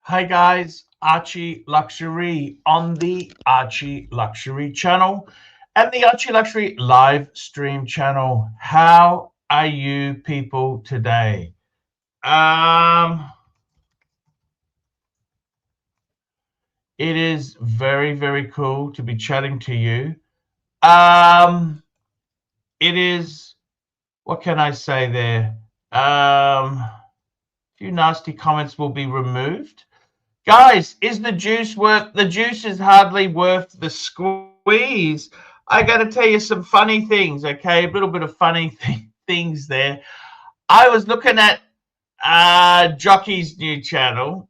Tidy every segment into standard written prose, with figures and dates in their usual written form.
Hi guys, Archie Luxury on the Archie Luxury channel and the Archie Luxury live stream channel. How are you people today? It is very, very cool to be chatting to you. It is, what can I say there? A few nasty comments will be removed. Guys, is the juice worth the juice is hardly worth the squeeze. I got to tell you some funny things, okay? A little bit of funny things there. I was looking at Jockey's new channel,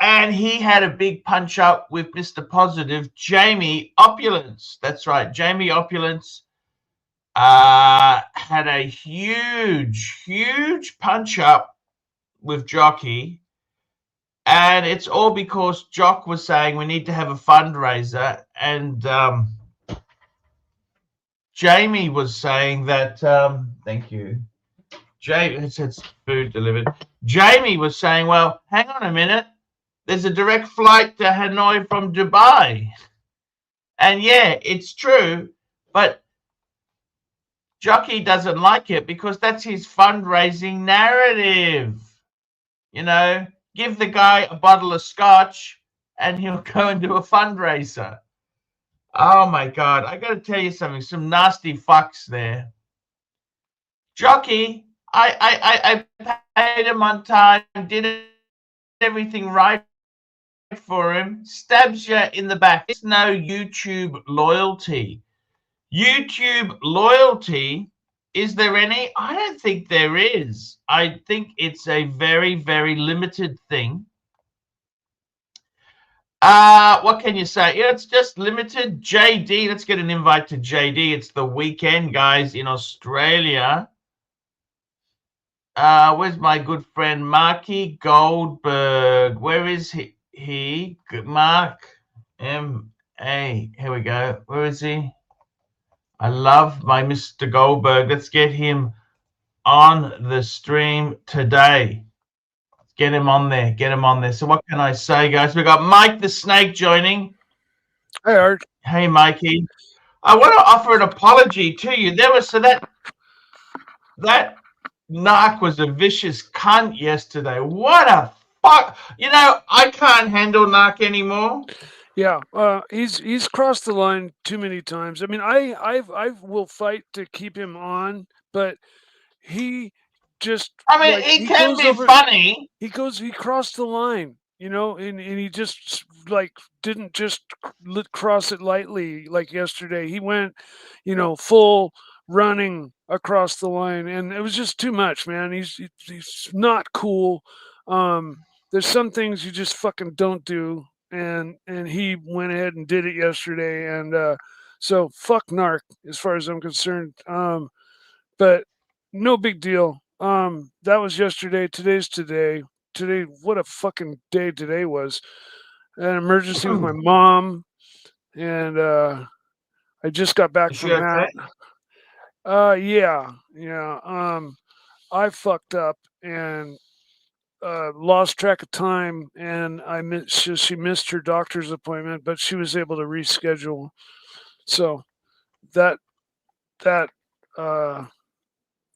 and he had a big punch up with Mr. Positive, Jamie Opulence. That's right, Jamie Opulence had a huge punch up with Jockey. And it's all because Jock was saying we need to have a fundraiser, and Jamie was saying that thank you. Jamie said food delivered. Jamie was saying, well, hang on a minute. There's a direct flight to Hanoi from Dubai. And yeah, it's true, but Jockey doesn't like it because that's his fundraising narrative. You know, give the guy a bottle of scotch and he'll go and do a fundraiser. Oh my God, I got to tell you something, some nasty fucks there. Jockey, I paid him on time, did everything right for him, stabs you in the back. There's no YouTube loyalty. YouTube loyalty, is there any? I don't think there is. I think it's a very, very limited thing. What can you say? Yeah, it's just limited. JD, let's get an invite to JD. It's the weekend, guys, in Australia. Where's my good friend Marky Goldberg? Where is he? Mark M.A. Here we go. Where is he? I love my Mr. Goldberg. Let's get him on the stream today. Get him on there. Get him on there. So what can I say, guys? We've got Mike the Snake joining. Hi, Art. Hey, Mikey. I want to offer an apology to you. There was that narc was a vicious cunt yesterday. What a fuck. You know, I can't handle narc anymore. Yeah, he's crossed the line too many times. I mean, I will fight to keep him on, but he just. I mean, he can be funny. He crossed the line, and he just didn't just cross it lightly like yesterday. He went, full running across the line, and it was just too much, man. He's not cool. There's some things you just fucking don't do. And he went ahead and did it yesterday, and so fuck narc as far as I'm concerned. But no big deal. That was yesterday. Today's today. Today, what a fucking day today was. An emergency with my mom, and I just got back from that. Yeah. I fucked up and lost track of time, and she missed her doctor's appointment, but she was able to reschedule. So that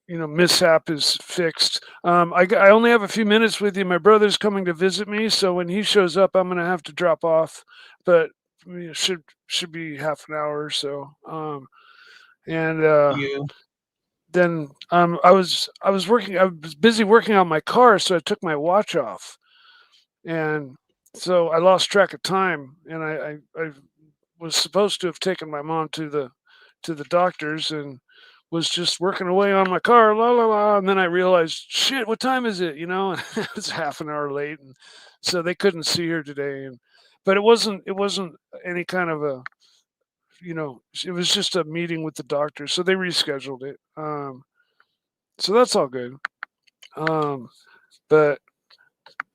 mishap is fixed. I only have a few minutes with you. My brother's coming to visit me, so when he shows up, I'm gonna have to drop off, but should be half an hour or so. Then I was busy working on my car, so I took my watch off, and so I lost track of time. And I was supposed to have taken my mom to the doctor's, and was just working away on my car, la la la. And then I realized, shit, what time is it? It was half an hour late, and so they couldn't see her today. But it wasn't any kind of a. It was just a meeting with the doctor, so they rescheduled it. So that's all good. But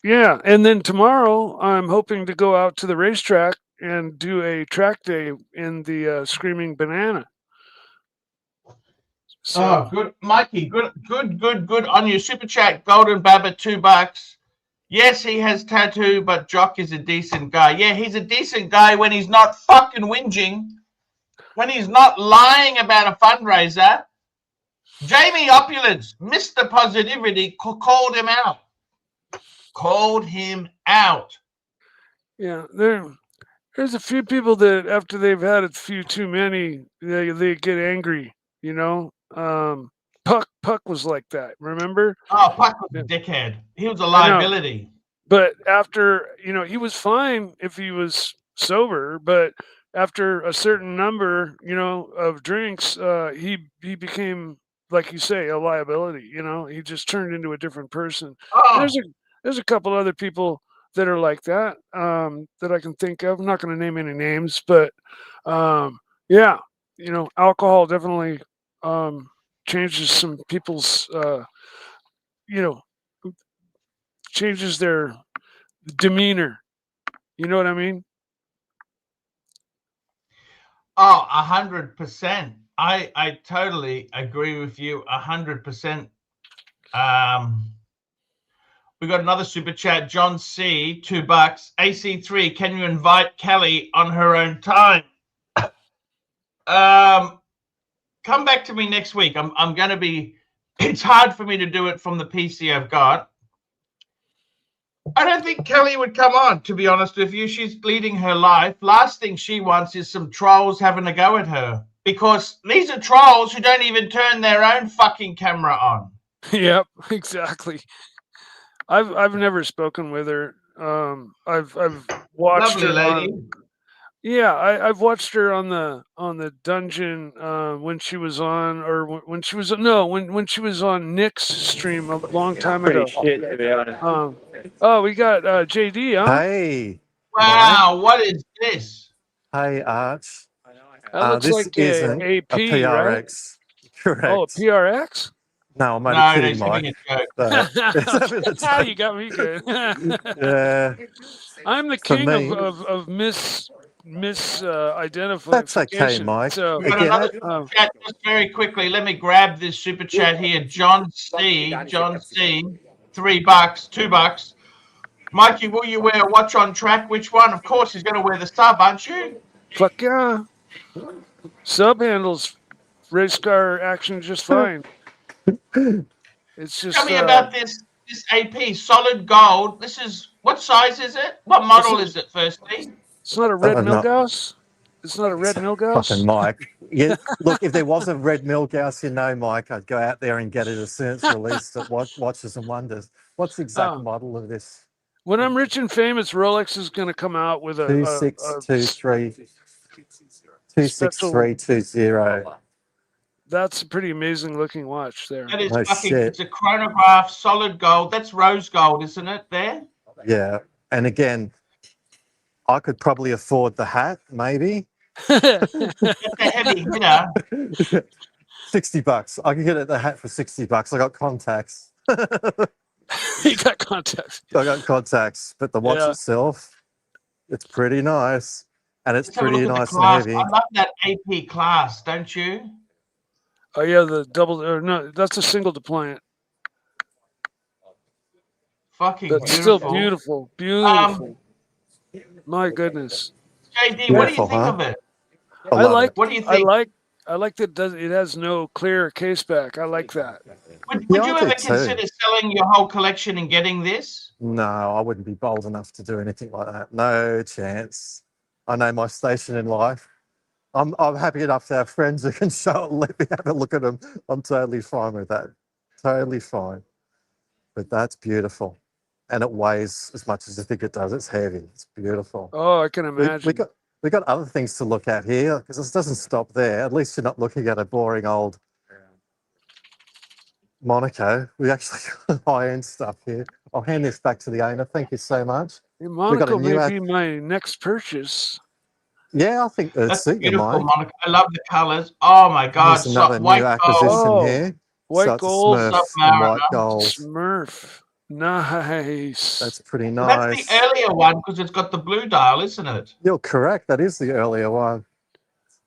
yeah, and then tomorrow I'm hoping to go out to the racetrack and do a track day in the Screaming Banana. So good, Mikey. Good on you. Super chat, Golden Babbitt, $2. Yes, he has tattoo, but Jock is a decent guy. Yeah, he's a decent guy when he's not fucking whinging, when he's not lying about a fundraiser. Jamie Opulence, Mr. Positivity, called him out. Called him out. Yeah, there's a few people that after they've had a few too many, they get angry. You know, Puck was like that. Remember? Oh, Puck was Yeah. a dickhead. He was a I know. liability. But after, he was fine if he was sober, but after a certain number, of drinks, he became, like you say, a liability. He just turned into a different person. Oh, There's a couple other people that are like that, that I can think of. I'm not going to name any names, but yeah, alcohol definitely changes some people's, changes their demeanor. You know what I mean? oh, 100%. I totally agree with you 100%. We got another super chat. John C, $2. AC3, can you invite Kelly on her own time? Come back to me next week. I'm going to be. It's hard for me to do it from the PC I've got. I don't think Kelly would come on, to be honest with you. She's leading her life. Last thing she wants is some trolls having a go at her, because these are trolls who don't even turn their own fucking camera on. Yep, exactly. I've never spoken with her. I've watched Lovely her lady. Yeah, I've watched her on the dungeon when she was on, or when she was when she was on Nick's stream a long time ago. Shit, to be honest. Oh, we got JD, huh? Hey. Wow, what is this? Hey, Arch. That looks this like isn't a AP, a PRX. right? Correct. Oh, a PRX? No, I'm only No, kidding, he's Mike. having a joke. But it's having a joke. You got me good. Yeah. I'm the For king me- of misidentification. That's okay, Mike. So, We got Again, another super chat just very quickly. Let me grab this super chat here. John C, $3, $2. Mikey, will you wear a watch on track? Which one? Of course, he's going to wear the sub, aren't you? fuck yeah. Sub handles race car action just fine. It's just Tell me about this AP solid gold. This is, what size is it? What model is it? Firstly, it's not a red no. Milgauss. It's not a red Milgauss. Fucking Mike. Yeah, look, if there was a red Milgauss, Mike, I'd go out there and get it as soon as it's released at Watches and Wonders. What's the exact model of this? When I'm rich and famous, Rolex is going to come out with a 26320. That's a pretty amazing looking watch there. that is Oh, fucking. shit. It's a chronograph, solid gold. That's rose gold, isn't it? There. Yeah. And again, I could probably afford the hat, maybe. That's a heavy hitter. $60. I can get the hat for $60. I got contacts. You got contacts. I got contacts, but the watch Yeah. itself, it's pretty nice, and it's Let's have a pretty look at the nice and class. heavy. I love that AP class, don't you? Oh yeah, the double. Or no, that's a single deployment. Fucking That's beautiful. still beautiful. Beautiful. My goodness. JD, what do you Beautiful, think huh? of it? I love like. it. What do you I think? like that it has no clear case back. I like that. Would Yeah, you I ever do too. consider selling your whole collection and getting this? No, I wouldn't be bold enough to do anything like that. No chance. I know my station in life. I'm happy enough to have friends who can show it. Let me have a look at them. I'm totally fine with that. Totally fine. But that's beautiful, and it weighs as much as I think it does. It's heavy. It's beautiful. Oh, I can imagine. We got other things to look at here, because this doesn't stop there. At least you're not looking at a boring old Monaco. We actually got high-end stuff here. I'll hand this back to the owner. Thank you so much. Hey, Monaco new may be my next purchase. Yeah, I think it'd That's suit you, beautiful, Mike. Monica. I love the colors. Oh my God. There's another new white acquisition gold. Oh, here. white So it's a gold. Smurf and white Submariner. gold. Smurf. Nice. That's pretty That's nice. the earlier one because it's got the blue dial, isn't it? You're correct. That is the earlier one.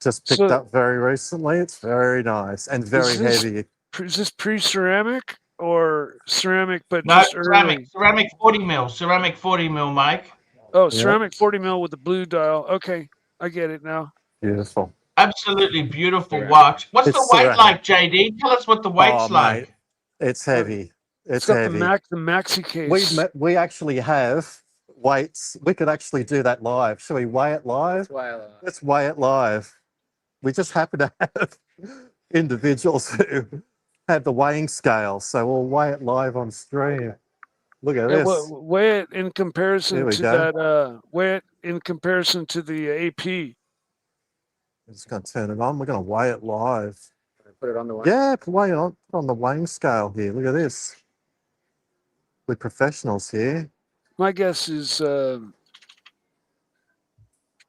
Just picked So- up very recently. It's very nice and very this- heavy. Is this pre-ceramic or ceramic, but No, just ceramic, early? ceramic 40 mil, ceramic 40 mil, Mike. Oh, Yeah. ceramic 40 mil with the blue dial. Okay, I get it now. Beautiful. Absolutely beautiful watch. What's It's the weight ceramic. like, JD? Tell us what the weight's Oh, like. mate, it's heavy. It's It's got heavy. the maxi case. We actually have weights. We could actually do that live. Shall we weigh it live? Let's weigh it live. We just happen to have individuals who have the weighing scale, so we'll weigh it live on stream. Look at Yeah, this. weigh it in comparison There we to go. that. Weigh it in comparison to the AP. I'm just going to turn it on. We're going to weigh it live. Put it on the one. Yeah, weigh it on the weighing scale here. Look at this. We're professionals here. My guess is There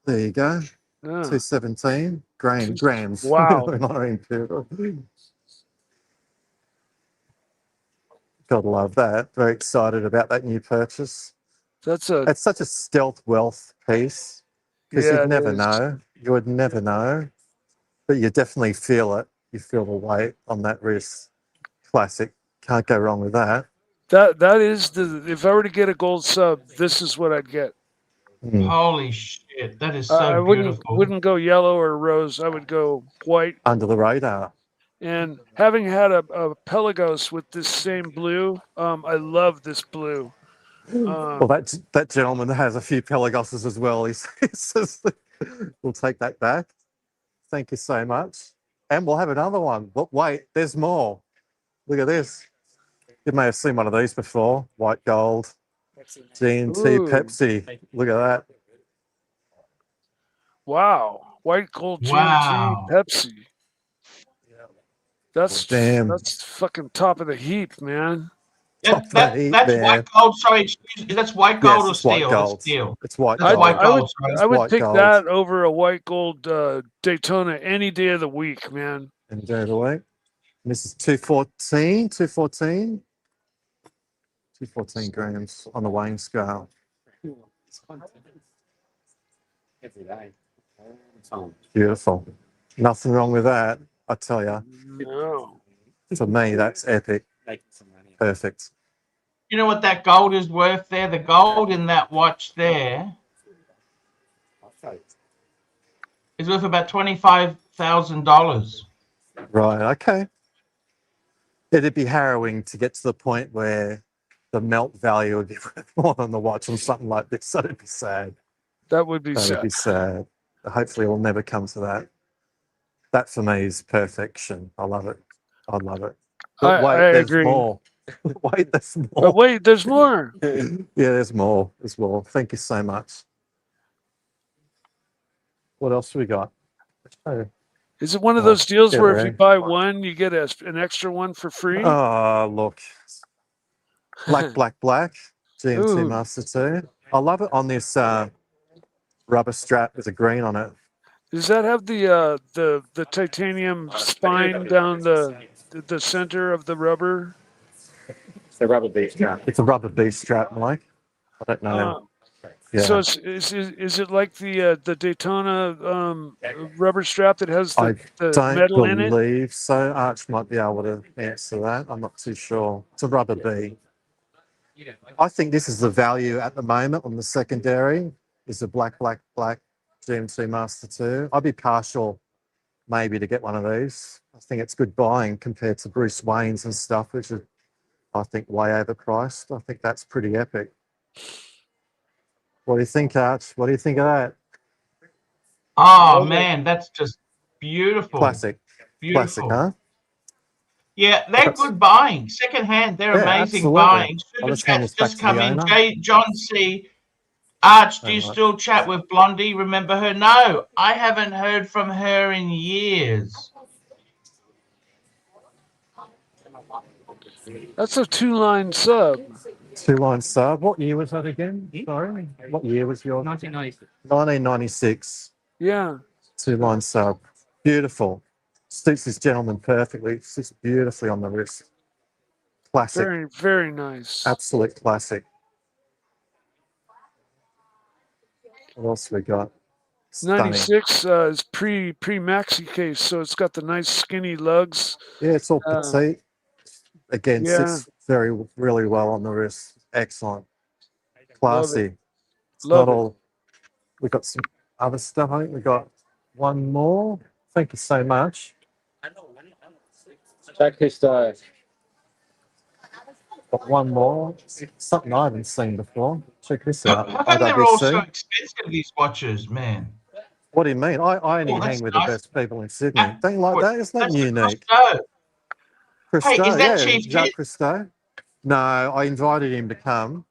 you go. 217 grams. Wow. Not imperial. Gotta love that. Very excited about that new purchase. That's a It's such a stealth wealth piece because yeah. you'd it never is. know. You would never know, but you definitely feel it. You feel the weight on that wrist. Classic. Can't go wrong with that. That is the. If I were to get a gold sub, this is what I'd get. Mm. Holy shit, that is I so beautiful. wouldn't go yellow or rose. I would go white. Under the radar. And having had a Pelagos with this same blue, I love this blue. Well, that gentleman has a few Pelagoses as well. He says, we'll take that back. Thank you so much. And we'll have another one. But wait, there's more. Look at this. You may have seen one of these before. White gold. G&T Ooh. Pepsi. Look at that. Wow, white gold GT Wow. Pepsi. That's Damn. that's fucking top of the heap, man. That's man. white gold. Sorry, excuse me. That's white gold Yes, or it's white steel? gold. It's steel. It's white That's gold. white I would gold. Sorry. I would white pick gold. that over a white gold Daytona any day of the week, man. And go the way. And this is 214. 214 grams on the weighing scale. Every day. Beautiful. Nothing wrong with that, I tell you. No. For me, that's epic. Making some money. Perfect. You know what that gold is worth there? The gold in that watch there is worth about $25,000. Right, okay. It'd be harrowing to get to the point where the melt value would be worth more than the watch on something like this. That'd be sad. That would be That'd sad. be sad. Hopefully, it will never come to that. That for me is perfection. I love it. I love it. But wait, I there's agree. more. Wait, there's more. But wait, there's more. Yeah, there's more. There's more. Thank you so much. What else have we got? Oh, Is it one of those deals yeah, where if you right. buy one, you get an extra one for free? Oh, look. Black. GMT Ooh. Master 2. I love it on this rubber strap with a green on it. Does that have the titanium spine down the center of the rubber? It's the rubber beef strap. It's a rubber beef strap, Mike. I don't know. Yeah. So is it like the Daytona rubber strap that has I the don't metal in it? believe so. Arch might be able to answer that. I'm not too sure. It's a rubber B. I think this is the value at the moment on the secondary. Is a black GMT Master 2. I'd be partial maybe to get one of these. I think it's good buying compared to Bruce Wayne's and stuff, which are, I think, way overpriced. I think that's pretty epic. What do you think, Arch? What do you think of that? Oh, Okay. man, that's just beautiful. Classic. Beautiful. Classic, huh? Yeah, they're good buying. Secondhand, they're Yeah, amazing absolutely. buying. I'll Super just hand chats this back just to the come in. owner. John C. Arch, do you Very much. still chat with Blondie? Remember her? No, I haven't heard from her in years. That's a 2-line sub. 2-line sub. What year was that again? Sorry. What year was your 1996. 1996. Yeah. 2-line sub. Beautiful. Suits this gentleman perfectly. Sits beautifully on the wrist. Classic. Very, very nice. Absolute classic. What else we got? Stunning. 96 is pre maxi case, so it's got the nice skinny lugs. Yeah, it's all petite. Again, Yeah. sits really well on the wrist. Excellent. Love it. Classy. It's Love not it. all. We've got some other stuff. I think we got one more. Thank you so much. Check this Got one more. Something I haven't seen before. Check this out. How come they're all so IWC. expensive, these watches, man? What do you mean? I only Oh, that's hang with nice. the best people in Sydney. Don't you like that? Isn't that That's the unique? Christo. Hey, Christo, is that yeah, Chief Jacques Hit? Christo. No, I invited him to come,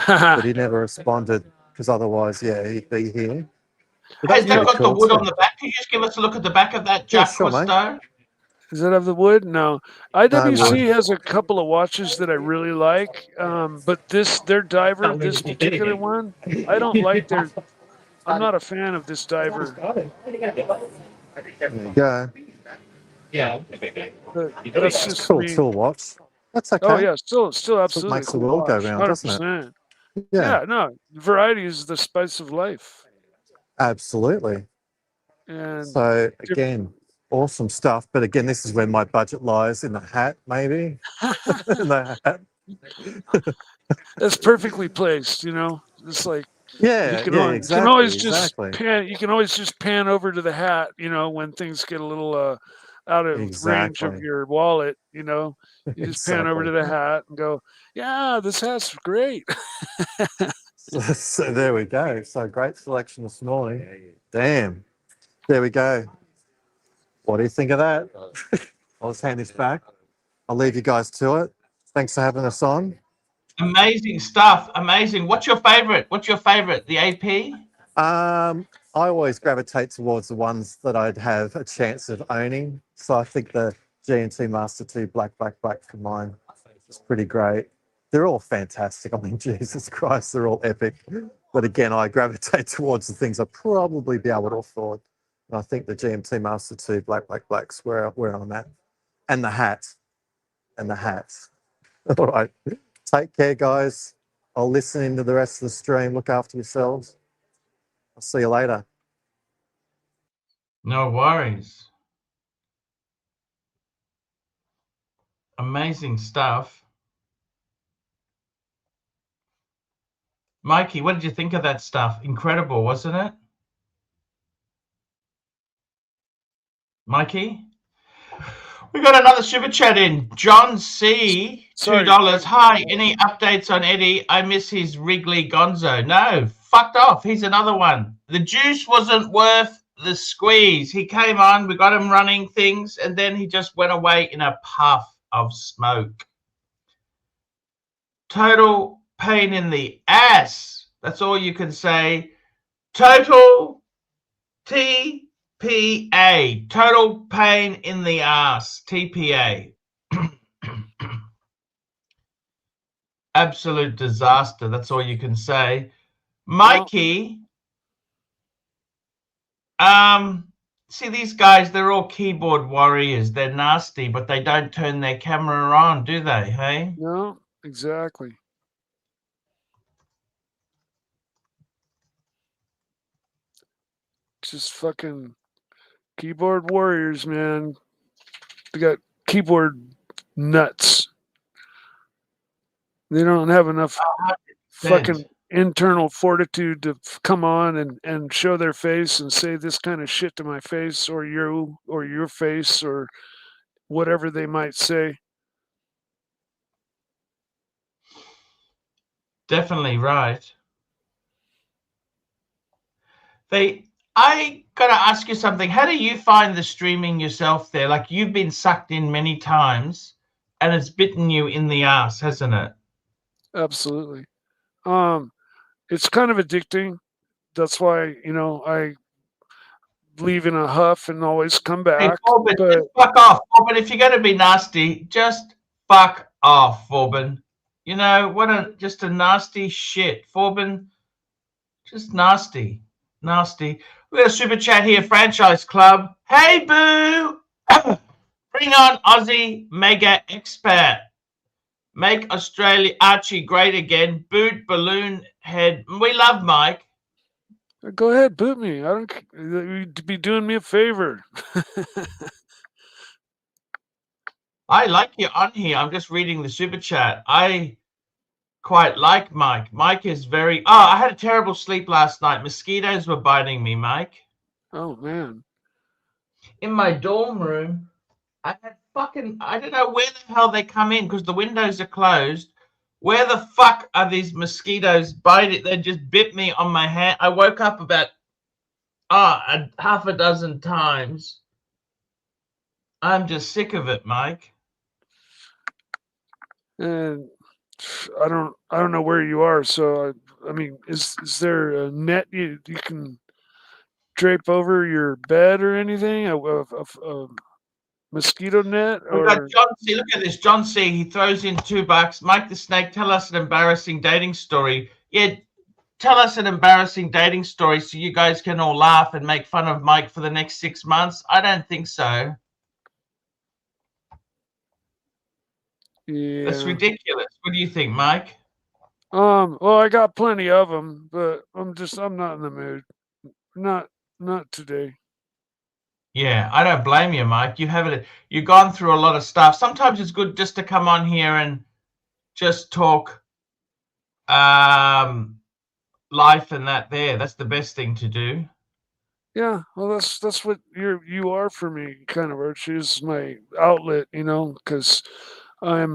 but he never responded because otherwise, yeah, he'd be here. But Has that's that pretty got the cool wood too. on the back? Can you just give us a look at the back of that Yeah, Jacques sure, mate. Cousteau? Does it have the wood? No. No IWC wood. has a couple of watches that I really like, but their diver, this particular one, I don't like their. I'm not a fan of this diver. There you go. But that's just Cool me. tool watch. That's okay. Oh yeah, still That's what absolutely makes the cool world go watch. round, doesn't it? 100%. Yeah, Yeah, no, variety is the spice of life. absolutely. And So again, awesome stuff. But again, this is where my budget lies, in the hat, maybe. In the hat. that's perfectly placed, you know. It's like Yeah, you can yeah, always, exactly, just exactly. pan. You can always just pan over to the hat, you know, when things get a little out of range of Exactly. your wallet. You know, you just pan over to the hat and go, "Yeah, this hat's great." So there we go. So great selection this morning. Damn. There we go. What do you think of that? I'll just hand this back. I'll leave you guys to it. Thanks for having us on. Amazing stuff. Amazing. What's your favorite? The AP? I always gravitate towards the ones that I'd have a chance of owning. So I think the G&T Master 2 Black for mine is pretty great. They're all fantastic. I mean, Jesus Christ, they're all epic. But again, I gravitate towards the things I'd probably be able to afford. And I think the GMT Master 2 Black's where I'm at. And the hat. All right. Take care, guys. I'll listen into the rest of the stream. Look after yourselves. I'll see you later. No worries. Amazing stuff. Mikey, what did you think of that stuff? Incredible, wasn't it? Mikey? We got another super chat in. John C. $2. Hi, any updates on Eddie? I miss his Wrigley Gonzo. No, fucked off. He's another one. The juice wasn't worth the squeeze. He came on, we got him running things, and then he just went away in a puff of smoke. Total pain in the ass. That's all you can say. Total TPA. Total pain in the ass. TPA. Absolute disaster. That's all you can say. Mikey, see these guys, they're all keyboard warriors. They're nasty, but they don't turn their camera on, do they? Hey? No, exactly. Just fucking keyboard warriors, man. They got keyboard nuts. They don't have enough fucking internal fortitude to come on and show their face and say this kind of shit to my face or your face or whatever they might say. Definitely right. I gotta ask you something. How do you find the streaming yourself there? Like, you've been sucked in many times and it's bitten you in the ass, hasn't it? Absolutely. It's kind of addicting. That's why, you know, I leave in a huff and always come back. Hey, Forbin, just fuck off. Forbin, if you're going to be nasty, just fuck off, Forbin. You know, what just a nasty shit. Forbin, just nasty. Nasty. We got a super chat here, Franchise Club. Hey, boo! Bring on Aussie Mega Expat. Make Australia Archie great again. Boot balloon head. We love Mike. Go ahead, boot me. I don't. You'd be doing me a favor. I like you on here. I'm just reading the super chat. I quite like Mike. Mike is very. Oh, I had a terrible sleep last night. Mosquitoes were biting me, Mike. Oh man. In my dorm room, I had fucking. I don't know where the hell they come in because the windows are closed. Where the fuck are these mosquitoes biting? They just bit me on my hand. I woke up about half a dozen times. I'm just sick of it, Mike. And I don't know where you are, so I mean, is there a net you can drape over your bed or anything? A mosquito net We've got or John C. Look at this. John C. He throws in $2. Mike the Snake, tell us an embarrassing dating story. Yeah, tell us an embarrassing dating story so you guys can all laugh and make fun of Mike for the next 6 months. I don't think so. That's yeah. ridiculous. What do you think, Mike? Well, I got plenty of them, but I'm not in the mood. Not today. Yeah, I don't blame you, Mike. You've gone through a lot of stuff. Sometimes it's good just to come on here and just talk life and that there. That's the best thing to do. Yeah, well, that's what you are for me, kind of, Archie. Is my outlet, because I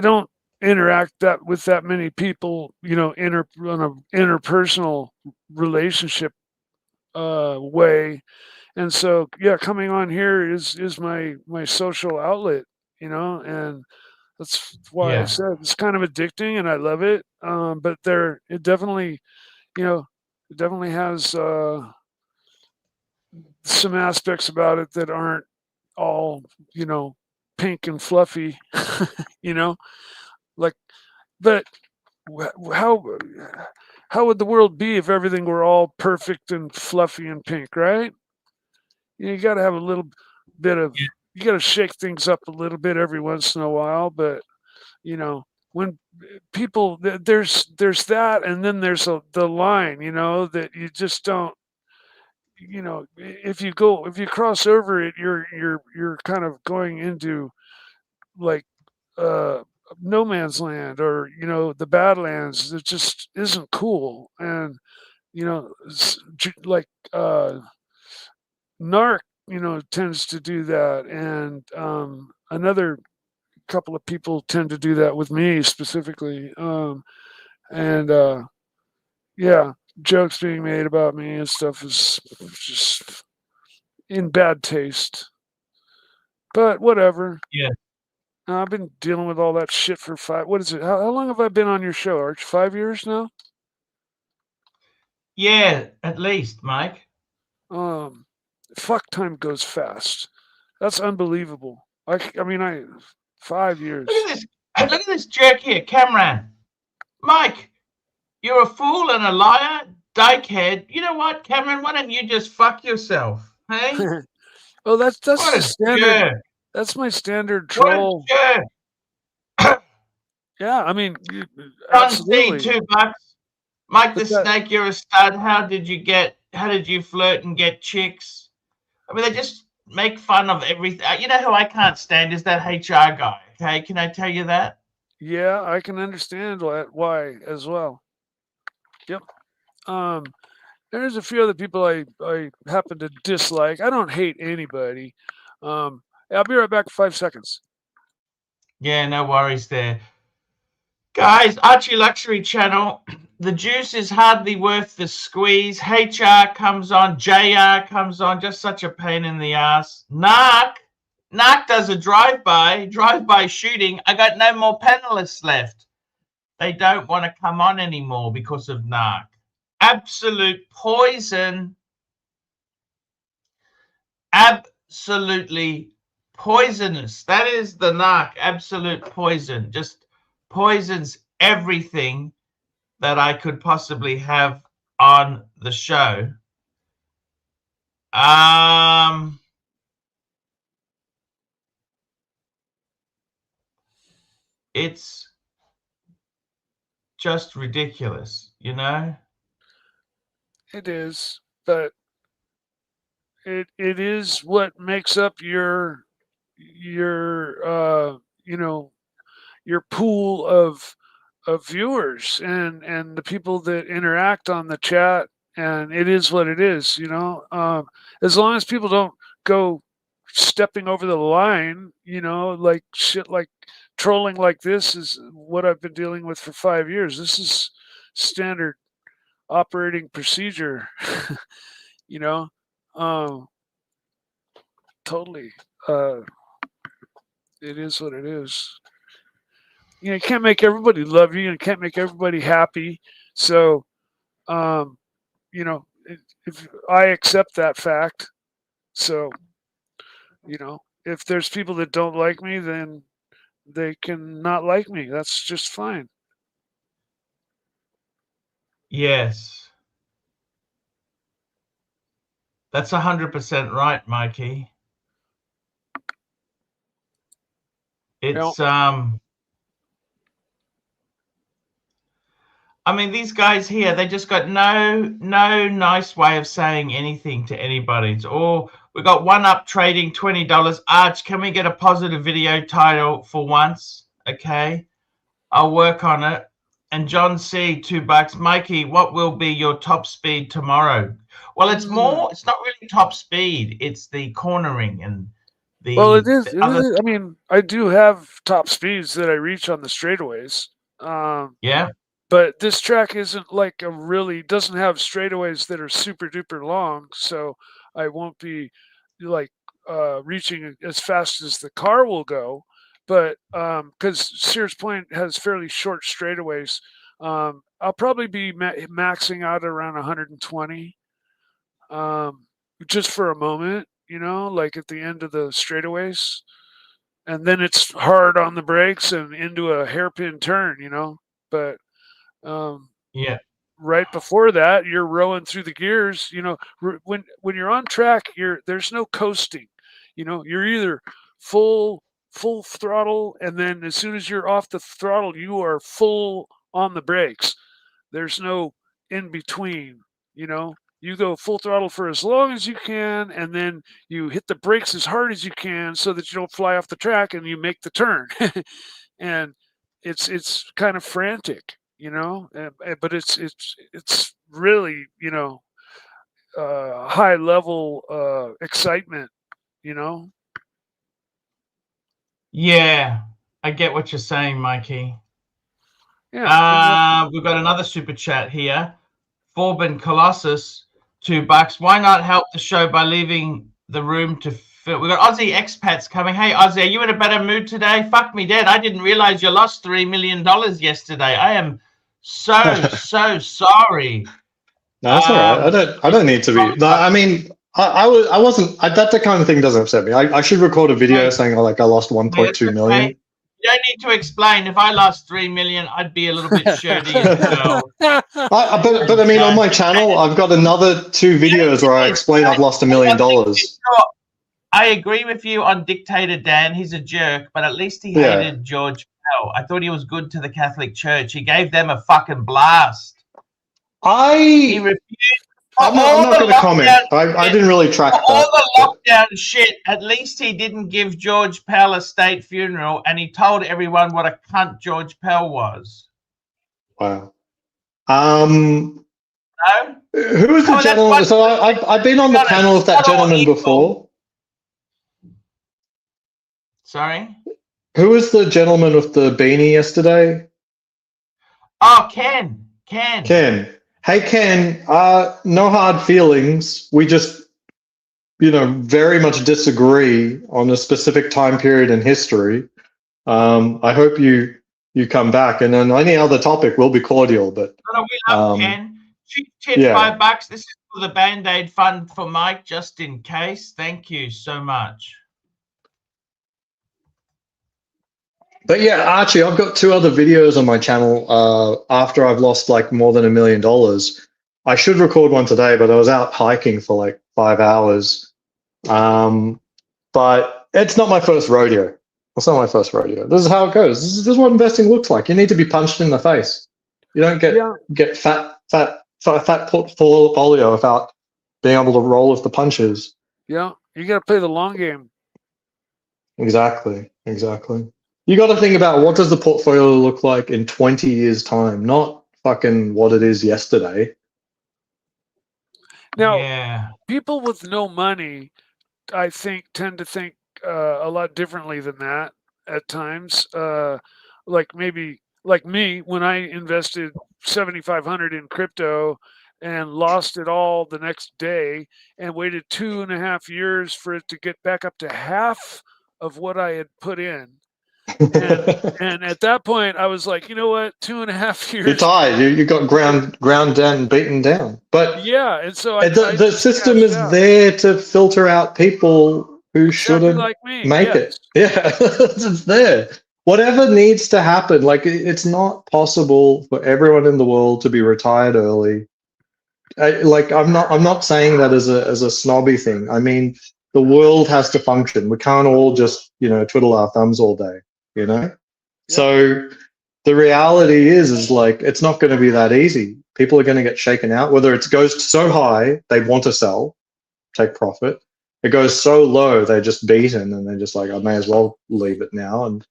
don't interact with that many people, on a interpersonal relationship way, and so yeah, coming on here is my social outlet, and that's why I Yeah. said it's kind of addicting, and I love it. But it definitely, it definitely has some aspects about it that aren't all, pink and fluffy, like, but how would the world be if everything were all perfect and fluffy and pink, right? You got to have a little bit of, you got to shake things up a little bit every once in a while, but when people there's that, and then there's the line, that you just don't, if you cross over it, you're kind of going into like uh no man's land, or the Badlands. It just isn't cool. And like narc tends to do that, and another couple of people tend to do that with me specifically, and yeah, jokes being made about me and stuff is just in bad taste. But whatever. Yeah. I've been dealing with all that shit for what is it? How long have I been on your show, Arch? 5 years now? Yeah, at least, Mike. Fuck, time goes fast. That's unbelievable. I mean, 5 years. Look at this jerk here, Cameron. Mike, you're a fool and a liar, dykehead. You know what, Cameron? Why don't you just fuck yourself? Hey? Oh, that's What the a standard. jerk. That's my standard troll. What a jerk. Yeah, I mean, John C, absolutely. $2. Mike the But Snake, you're a stud. How did you flirt and get chicks? I mean, they just make fun of everything. You know who I can't stand is that HR guy. Okay, can I tell you that? Yeah, I can understand why as well. Yep. There's a few other people I happen to dislike. I don't hate anybody. I'll be right back in 5 seconds. Yeah, no worries there. Guys, Archie Luxury Channel, the juice is hardly worth the squeeze. HR comes on, JR comes on, just such a pain in the ass. Narc does a drive-by shooting. I got no more panelists left. They don't want to come on anymore because of Narc. Absolute poison. Absolutely poisonous. That is the Narc, absolute poison. Just poisons everything that I could possibly have on the show. It's just ridiculous, you know? It is, but it is what makes up your your your pool of viewers and the people that interact on the chat, and it is what it is. As long as people don't go stepping over the line, like shit, like trolling like this is what I've been dealing with for 5 years. This is standard operating procedure. you know Totally. It is what it is. You can't make everybody love you, and you can't make everybody happy. So if I accept that fact. So if there's people that don't like me, then they can not like me. That's just fine. Yes. That's 100% right, Mikey. It's I mean, these guys here, they just got no nice way of saying anything to anybody. It's all, we got one up trading $20. Arch, can we get a positive video title for once? Okay, I'll work on it. And John C, $2. Mikey, what will be your top speed tomorrow? Well, it's more, it's not really top speed. It's the cornering and the. Well, it is. I mean, I do have top speeds that I reach on the straightaways. Yeah. But this track isn't like doesn't have straightaways that are super duper long, so I won't be like reaching as fast as the car will go. But because Sears Point has fairly short straightaways, I'll probably be maxing out around 120, just for a moment, like at the end of the straightaways, and then it's hard on the brakes and into a hairpin turn, but. Yeah. Right before that, you're rowing through the gears. When you're on track, there's no coasting. You're either full throttle, and then as soon as you're off the throttle, you are full on the brakes. There's no in between. You go full throttle for as long as you can, and then you hit the brakes as hard as you can so that you don't fly off the track, and you make the turn. And it's kind of frantic. But it's really, high level excitement, Yeah, I get what you're saying, Mikey. Yeah. We've got another super chat here. Forbin Colossus, $2. Why not help the show by leaving the room to fill? We've got Aussie expats coming. Hey, Aussie, are you in a better mood today? Fuck me dead. I didn't realize you lost $3 million yesterday. I am so sorry. No, that's all right. I don't need to be. No, I mean, I wasn't. That's the kind of thing doesn't upset me. I should record a video saying I lost 1.2 million. You don't need to explain. If I lost 3 million, I'd be a little bit shirty as well. But I mean, on my channel, I've got another 2 videos where I explain I've lost $1 million. I agree with you on Dictator Dan. He's a jerk, but at least he hated George Pell. I thought he was good to the Catholic Church. He gave them a fucking blast. He refused. I'm not going to comment. I didn't really track that. All the lockdown shit, at least he didn't give George Pell a state funeral, and he told everyone what a cunt George Pell was. Wow. No? Who was the gentleman? So I've been on the panel with that gentleman before. Sorry? Who was the gentleman with the beanie yesterday? Oh, Ken. Hey, Ken, no hard feelings. We just, very much disagree on a specific time period in history. I hope you come back, and on any other topic, we'll be cordial. But we love Ken. Tip $5. This is for the Band-Aid fund for Mike, just in case. Thank you so much. But yeah, Archie, I've got 2 other videos on my channel after I've lost more than $1 million. I should record one today, but I was out hiking for 5 hours. But it's not my first rodeo. It's not my first rodeo. This is how it goes. This is what investing looks like. You need to be punched in the face. You don't get fat portfolio without being able to roll with the punches. Yeah, you got to play the long game. Exactly. You got to think about what does the portfolio look like in 20 years' time, not fucking what it is yesterday. Now, Yeah. people with no money, I think, tend to think a lot differently than that at times. Like maybe like me, when I invested 7,500 in crypto and lost it all the next day and waited 2.5 years for it to get back up to half of what I had put in. And at that point, I was like, you know what, 2.5 years. You're tired. You got ground down and beaten down. But yeah, and so I the just system cashed is out. there to filter out people who Exactly shouldn't like me. make Yes. it. Yeah, it's there. Whatever needs to happen, like it's not possible for everyone in the world to be retired early. I'm not saying that as a snobby thing. I mean, the world has to function. We can't all just twiddle our thumbs all day. Yeah. So the reality is like it's not going to be that easy. People are going to get shaken out. Whether it goes so high they want to sell, take profit. It goes so low they're just beaten and they're just like, I may as well leave it now. And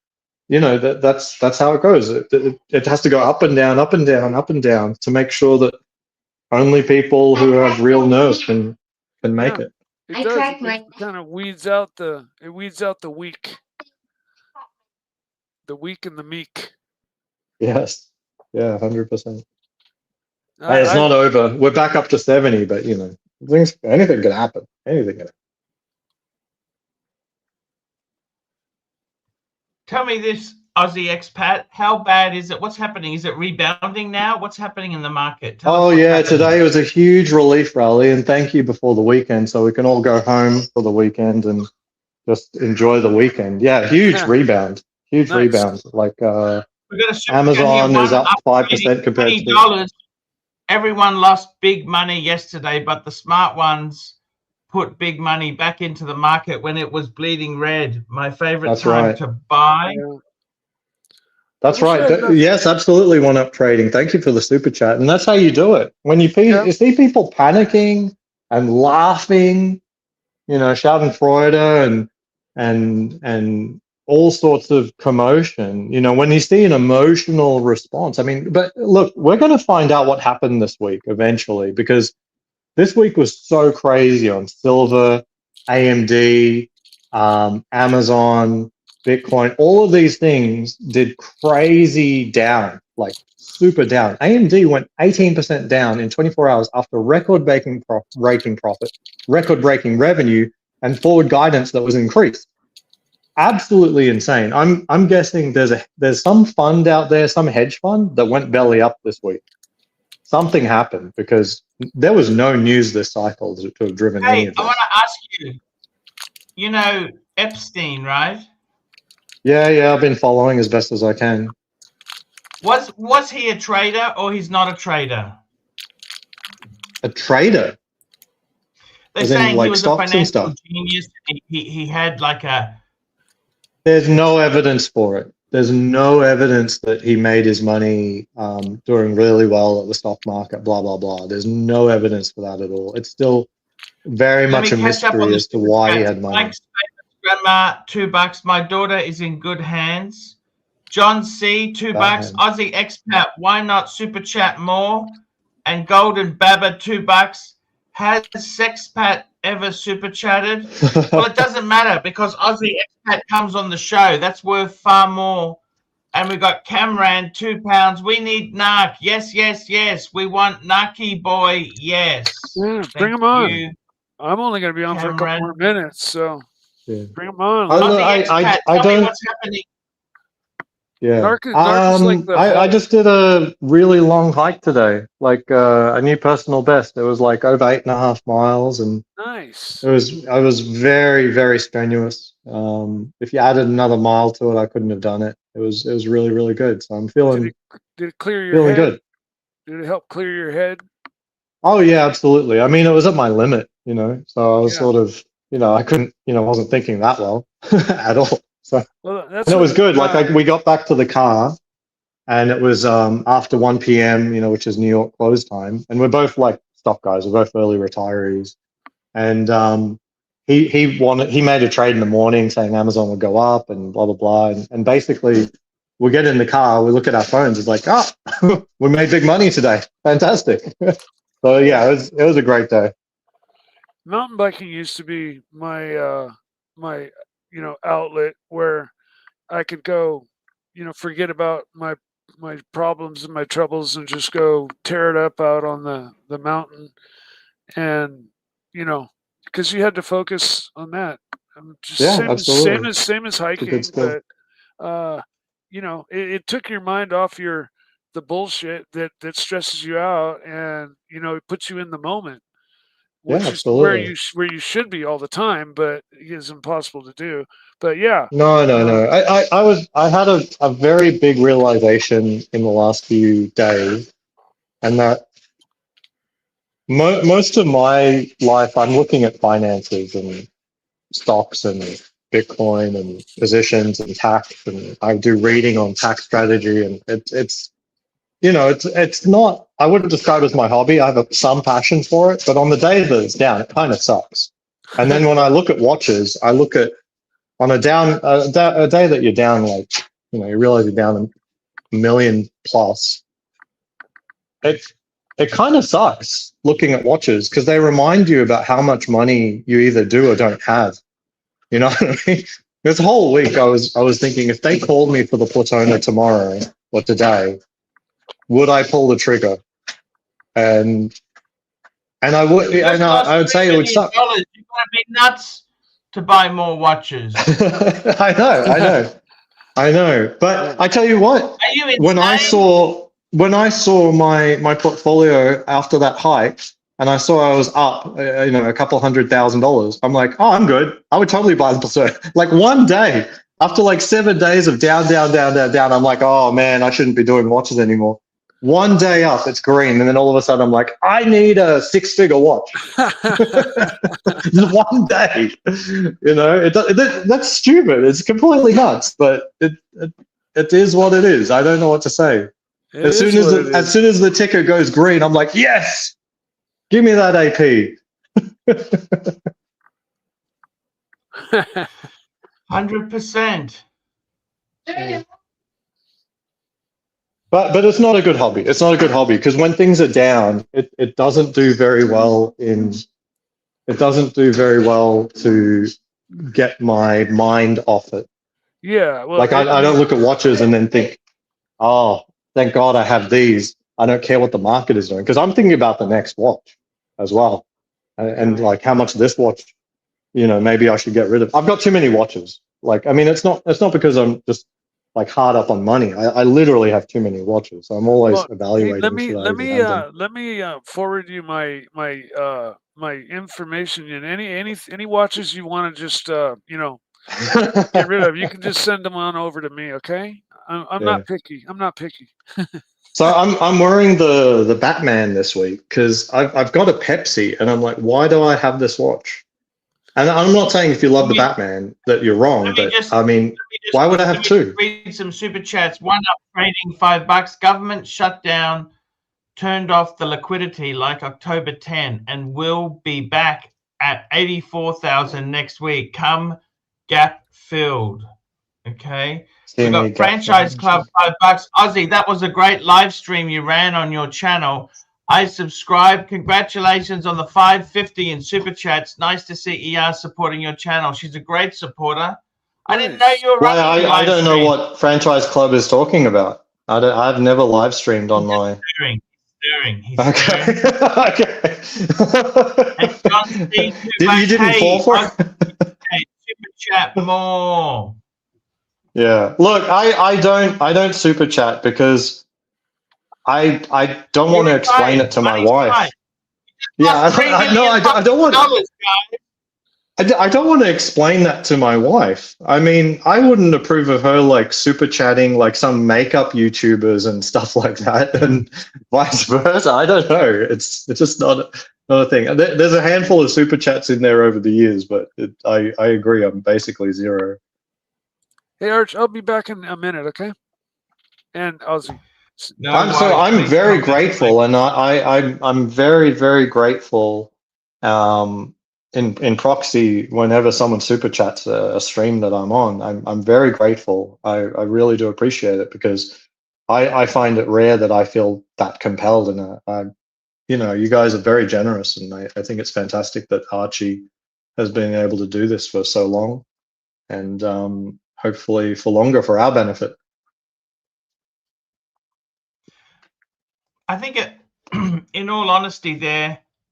that's how it goes. It has to go up and down, up and down, up and down to make sure that only people who have real nerve can make it. It does. It kind of weeds out the weak. The weak and the meek. Yes. Yeah, 100%. Hey, it's not over. We're back up to 70, but anything can happen. Anything can happen. Tell me this, Aussie expat, how bad is it? What's happening? Is it rebounding now? What's happening in the market? Oh yeah, today was a huge relief rally, and thank you before the weekend, so we can all go home for the weekend and just enjoy the weekend. Yeah, huge rebound. Huge rebound. Like Amazon is up 5% compared to $20. Everyone lost big money yesterday, but the smart ones put big money back into the market when it was bleeding red. My favorite time to buy. That's right. Yes, absolutely. One up trading. Thank you for the super chat. And that's how you do it. When you see people panicking and laughing, Schadenfreude and all sorts of commotion, when you see an emotional response. I mean, but look, we're going to find out what happened this week eventually, because this week was so crazy on silver, AMD, Amazon, Bitcoin. All of these things did crazy down, like super down. AMD went 18% down in 24 hours after record-breaking profit, record-breaking revenue, and forward guidance that was increased. Absolutely insane. I'm guessing there's some fund out there, some hedge fund that went belly up this week. Something happened because there was no news this cycle to have driven any of this. I want to ask you, Epstein, right? Yeah, I've been following as best as I can. Was he a trader or he's not a trader? A trader? They're saying he was a financial genius. He had like a... There's no evidence for it. There's no evidence that he made his money doing really well at the stock market, blah, blah, blah. There's no evidence for that at all. It's still very much a mystery as to why he had money. Grandma, $2. My daughter is in good hands. John C, $2. Aussie expat, why not super chat more? And Golden Baba, $2. Has Sexpat ever super chatted? Well, it doesn't matter because Aussie expat comes on the show. That's worth far more. And we got Cameron, £2. We need Narc. Yes, yes, yes. We want Narky boy. Yes. Yeah, bring him on. I'm only going to be on for a couple more minutes, so bring him on. I don't. What's happening? Yeah. I just did a really long hike today, like a new personal best. It was like over 8.5 miles, and nice. I was very, very strenuous. If you added another mile to it, I couldn't have done it. It was really, really good. So I'm feeling. Did it clear your head? Good. Did it help clear your head? Oh yeah, absolutely. I mean, it was at my limit, So I was sort of, I couldn't, wasn't thinking that well at all. So and it was good. We got back to the car, and it was after 1 p.m., which is New York close time, and we're both like stock guys. We're both early retirees, and he made a trade in the morning saying Amazon would go up and blah blah blah, and basically we get in the car, we look at our phones, it's like, we made big money today, fantastic. So yeah, it was a great day. Mountain biking used to be my my outlet where I could go, forget about my problems and my troubles and just go tear it up out on the mountain, and because you had to focus on that. Just Yeah, absolutely. same as hiking, skill. but it took your mind off the bullshit that stresses you out, and it puts you in the moment, Yeah, which is where absolutely. you should be all the time, but it is impossible to do. But yeah, No. I had a very big realization in the last few days, and that most of my life I'm looking at finances and stocks and Bitcoin and positions and tax, and I do reading on tax strategy, and it's not, I wouldn't describe it as my hobby. I have some passion for it, but on the day that it's down, it kind of sucks. And then when I look at watches, I look at on a day that you're down, like, you realize you're down $1 million plus. It kind of sucks looking at watches because they remind you about how much money you either do or don't have. You know what I mean? This whole week I was thinking, if they called me for the Platona tomorrow or today, would I pull the trigger? And I would, and I would say it would suck. You've got to be nuts to buy more watches. I know. But I tell you what, Are you insane? when I saw my portfolio after that hike, and I saw I was up, a couple $100,000, I'm like, oh, I'm good. I would totally buy the Platona. Like one day, after like 7 days of down, I'm like, oh man, I shouldn't be doing watches anymore. One day up, it's green, and then all of a sudden I'm like, I need a 6-figure watch. One day, that's stupid. It's completely nuts, but it is what it is. I don't know what to say. As soon as the ticker goes green, I'm like, yes, give me that AP. 100%. But it's not a good hobby. It's not a good hobby because when things are down, it doesn't do very well to get my mind off it. Yeah. Well, like I don't look at watches and then think, oh, thank God I have these. I don't care what the market is doing because I'm thinking about the next watch as well. And like how much this watch, maybe I should get rid of. I've got too many watches. Like, I mean, it's not because I'm just like hard up on money. I literally have too many watches. So I'm always evaluating. Hey, let me forward you my my information, and any watches you want to just get rid of. You can just send them on over to me, okay? I'm not picky. I'm not picky. So I'm wearing the Batman this week because I've got a Pepsi, and I'm like, why do I have this watch? And I'm not saying if you love the Batman that you're wrong, but why would I have two? Read some super chats. One up trading $5. Government shutdown turned off the liquidity like October 10 and will be back at 84,000 next week. Come gap filled. Okay. We got Franchise Club $5. Ozzy, that was a great live stream you ran on your channel. I subscribe. Congratulations on the 550 in super chats. Nice to see ER supporting your channel. She's a great supporter. I didn't know you were running. I don't know what Franchise Club is talking about. I've never live streamed on my. He's okay. Okay. And John C. You didn't fall for it? Super chat more. Yeah. Look, I don't super chat because I don't want to explain it to my wife. Yeah, I don't want. I don't want to explain that to my wife. I mean, I wouldn't approve of her like super chatting like some makeup YouTubers and stuff like that, and vice versa. I don't know. It's just not a thing. There's a handful of super chats in there over the years, but I agree. I'm basically zero. Hey Arch, I'll be back in a minute, okay? And Ozzy. I'm very grateful, and I'm very, very grateful in proxy, whenever someone super chats a stream that I'm on, I'm very grateful. I really do appreciate it, because I find it rare that I feel that compelled, and you guys are very generous, and I think it's fantastic that Archie has been able to do this for so long, and hopefully for longer, for our benefit. I think, in all honesty,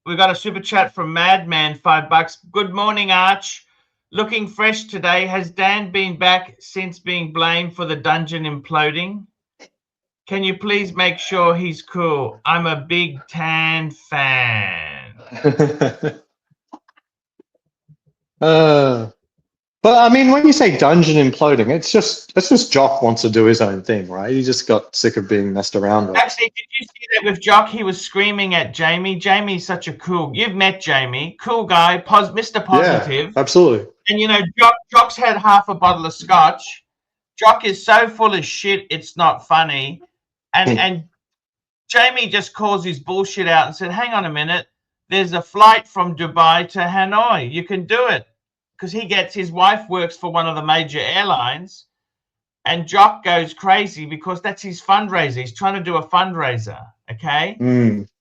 we got a super chat from Madman, $5. Good morning, Arch. Looking fresh today. Has Dan been back since being blamed for the dungeon imploding? Can you please make sure he's cool? I'm a big Tan fan. But I mean, when you say dungeon imploding, it's just Jock wants to do his own thing, right? He just got sick of being messed around with. Actually, did you see that with Jock? He was screaming at Jamie. Jamie's such a cool. You've met Jamie, cool guy, Mr. Positive. Yeah, absolutely. And Jock's had half a bottle of scotch. Jock is so full of shit, it's not funny. And Jamie just calls his bullshit out and said, "Hang on a minute. There's a flight from Dubai to Hanoi. You can do it." Because his wife works for one of the major airlines, and Jock goes crazy because that's his fundraiser. He's trying to do a fundraiser, okay?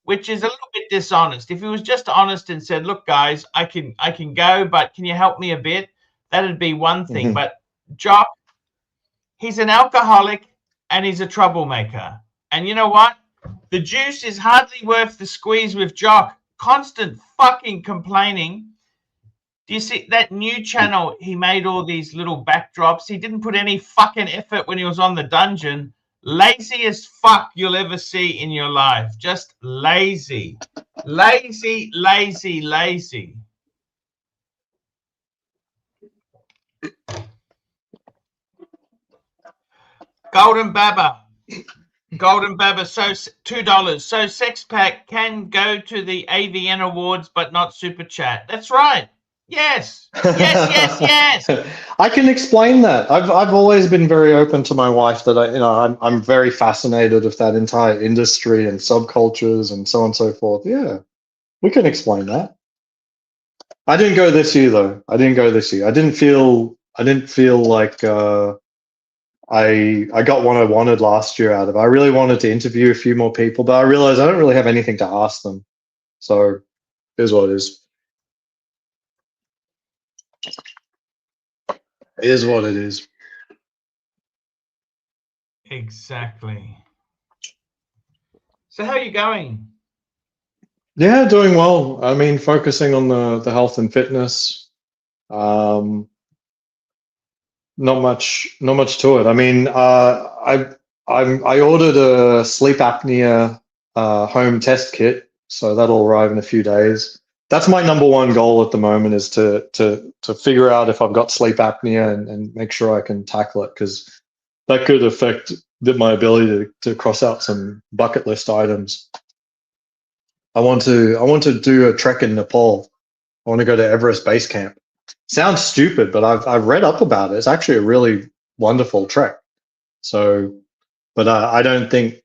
Which is a little bit dishonest. If he was just honest and said, "Look, guys, I can go, but can you help me a bit?" That'd be one thing. But Jock, he's an alcoholic and he's a troublemaker. And you know what? The juice is hardly worth the squeeze with Jock. Constant fucking complaining. Do you see that new channel? He made all these little backdrops. He didn't put any fucking effort when he was on the dungeon. Lazy as fuck you'll ever see in your life. Just lazy. Lazy, lazy, lazy. Golden Baba. Golden Baba, so $2. So Sex Pack can go to the AVN Awards, but not Super Chat. That's right. Yes. Yes. I can explain that. I've always been very open to my wife that I'm very fascinated with that entire industry and subcultures and so on and so forth. Yeah, we can explain that. I didn't go this year though. I didn't feel like I got what I wanted last year out of it. I really wanted to interview a few more people, but I realized I don't really have anything to ask them. So here's what it is. It is what it is. Exactly. So how are you going? Yeah, doing well. I mean, focusing on the health and fitness. Not much to it. I mean, I ordered a sleep apnea home test kit, so that'll arrive in a few days. That's my number one goal at the moment, is to figure out if I've got sleep apnea and make sure I can tackle it, because that could affect my ability to cross out some bucket list items. I want to do a trek in Nepal. I want to go to Everest Base Camp. Sounds stupid, but I've read up about it. It's actually a really wonderful trek. So, but I don't think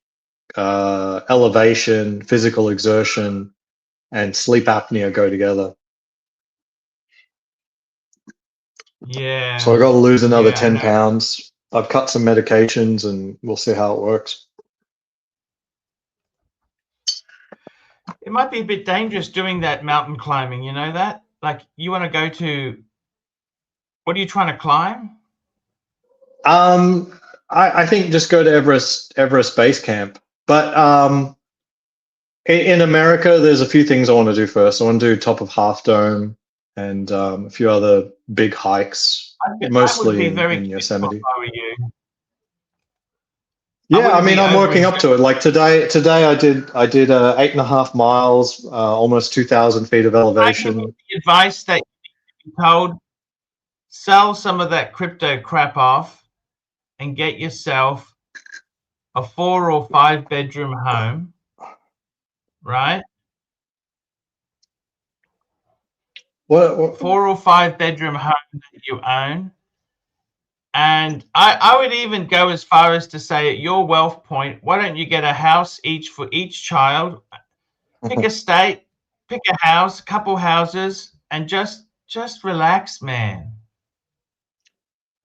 elevation, physical exertion, and sleep apnea go together. Yeah. So I got to lose another 10 pounds. I've cut some medications, and we'll see how it works. It might be a bit dangerous doing that mountain climbing. You know that? Like, you want to go to, what are you trying to climb? I think just go to Everest Base Camp. But in America, there's a few things I want to do first. I want to do top of Half Dome and a few other big hikes, mostly in Yosemite. If I were you. Yeah, I mean, I'm working up to it. Like today I did 8.5 miles, almost 2,000 feet of elevation. I give the advice that you told: sell some of that crypto crap off and get yourself a 4 or 5 bedroom home, right? What? 4 or 5 bedroom home that you own. And I would even go as far as to say, at your wealth point, why don't you get a house for each child? Pick a state, pick a house, a couple houses, and just relax, man.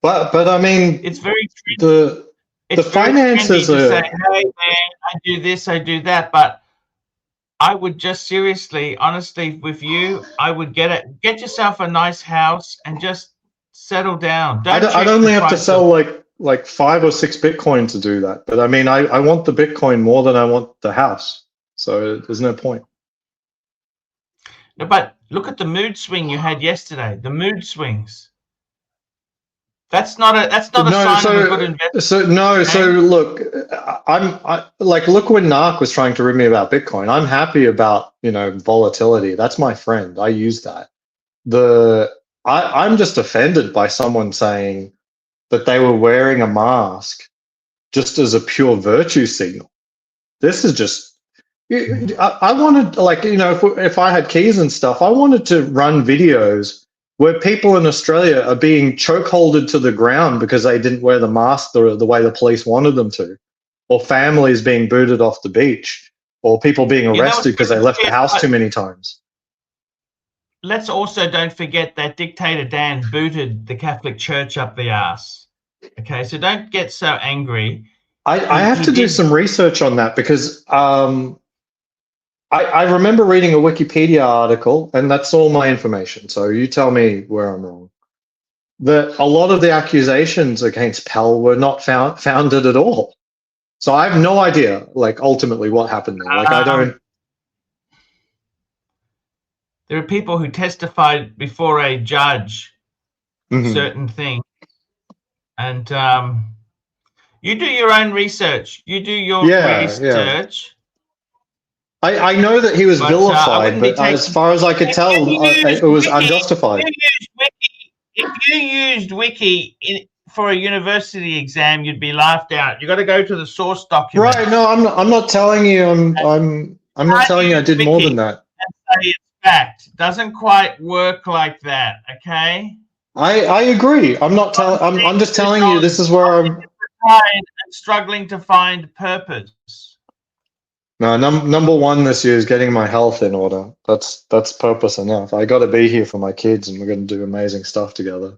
But I mean, It's very the it's very finances trendy to are. say, hey man, I do this, I do that, but I would just seriously, honestly, with you, I would get yourself a nice house and just settle down. Don't I'd check only the have to price sell of- like 5 or 6 Bitcoin to do that. But I mean, I want the Bitcoin more than I want the house. So there's no point. No, but look at the mood swing you had yesterday. The mood swings. That's not a sign of a good investment. So look, I like, look when Narc was trying to rib me about Bitcoin. I'm happy about, volatility. That's my friend. I use that. I'm just offended by someone saying that they were wearing a mask just as a pure virtue signal. This is just, I wanted, like, if I had keys and stuff, I wanted to run videos where people in Australia are being chokeholded to the ground because they didn't wear the mask the way the police wanted them to, or families being booted off the beach, or people being arrested because they left the house too many times. Let's also don't forget that dictator Dan booted the Catholic Church up the ass. Okay, so don't get so angry. I have to do some research on that because I remember reading a Wikipedia article, and that's all my information. So you tell me where I'm wrong. That a lot of the accusations against Pell were not founded at all. So I have no idea, like, ultimately what happened there. Like, I don't. There are people who testified before a judge certain things, and you do your own research. You do your research. I know that he was vilified, but as far as I could tell, it was unjustified. If you used Wiki for a university exam, you'd be laughed out. You got to go to the source document. Right? No, I'm not telling you. I'm not telling you I did more than that. And say it's fact. Doesn't quite work like that. Okay. I agree. I'm not telling. I'm just telling you. This is where I'm struggling to find purpose. No, number one this year is getting my health in order. That's purpose enough. I got to be here for my kids, and we're going to do amazing stuff together.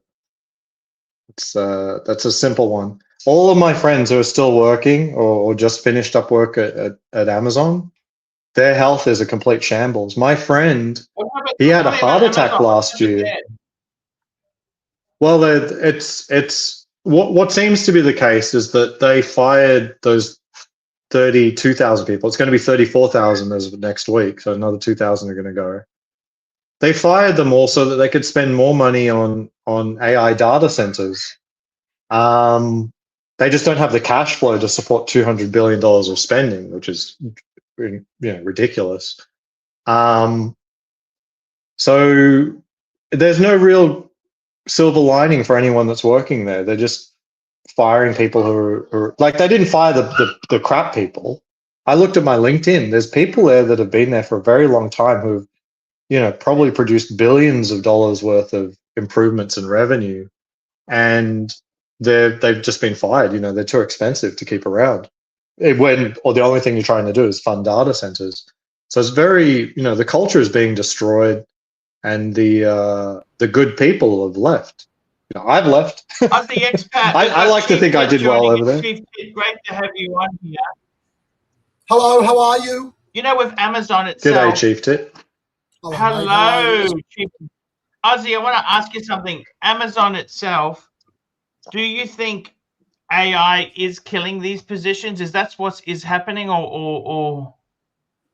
That's a simple one. All of my friends who are still working or just finished up work at Amazon, their health is a complete shambles. My friend, he had a heart attack last year. Well, it's what seems to be the case is that they fired those 32,000 people. It's going to be 34,000 as of next week, so another 2,000 are going to go. They fired them all so that they could spend more money on AI data centers. They just don't have the cash flow to support $200 billion of spending, which is ridiculous. So there's no real silver lining for anyone that's working there. They're just firing people who are like, they didn't fire the crap people. I looked at my LinkedIn. There's people there that have been there for a very long time who've, probably produced billions of dollars worth of improvements in revenue, and they've just been fired. They're too expensive to keep around. Or the only thing you're trying to do is fund data centers. So it's very, the culture is being destroyed, and the good people have left. I've left. As the expat, I like to think I did well over there. Chief, great to have you on here. Hello, how are you? With Amazon itself. G'day, Chief Tit. Oh, Hello, Chief. Ozzy, I want to ask you something. Amazon itself, do you think AI is killing these positions? Is that what is happening, or?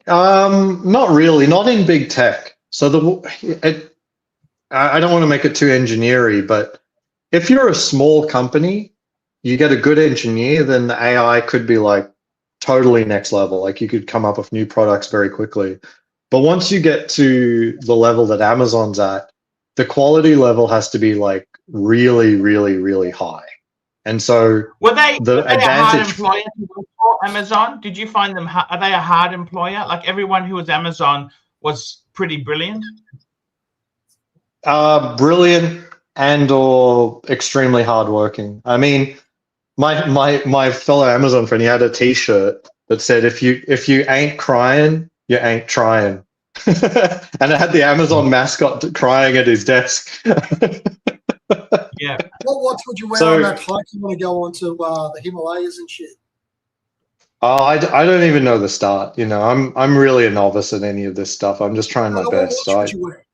Not really, not in big tech. So I don't want to make it too engineery, but if you're a small company, you get a good engineer, then the AI could be like totally next level. Like, you could come up with new products very quickly. But once you get to the level that Amazon's at, the quality level has to be like really, really, really high. And so were they the advantage. A hard employer to work for Amazon? Did you find them? Are they a hard employer? Like, everyone who was Amazon was pretty brilliant. Brilliant and or extremely hardworking. I mean, my fellow Amazon friend, he had a T-shirt that said, "If you ain't crying, you ain't trying." And it had the Amazon mascot crying at his desk. Yeah. What watch would you wear So- on that hike you want to go onto the Himalayas and shit? Oh, I don't even know the start. You know, I'm really a novice at any of this stuff. I'm just trying my What best. watch would you wear?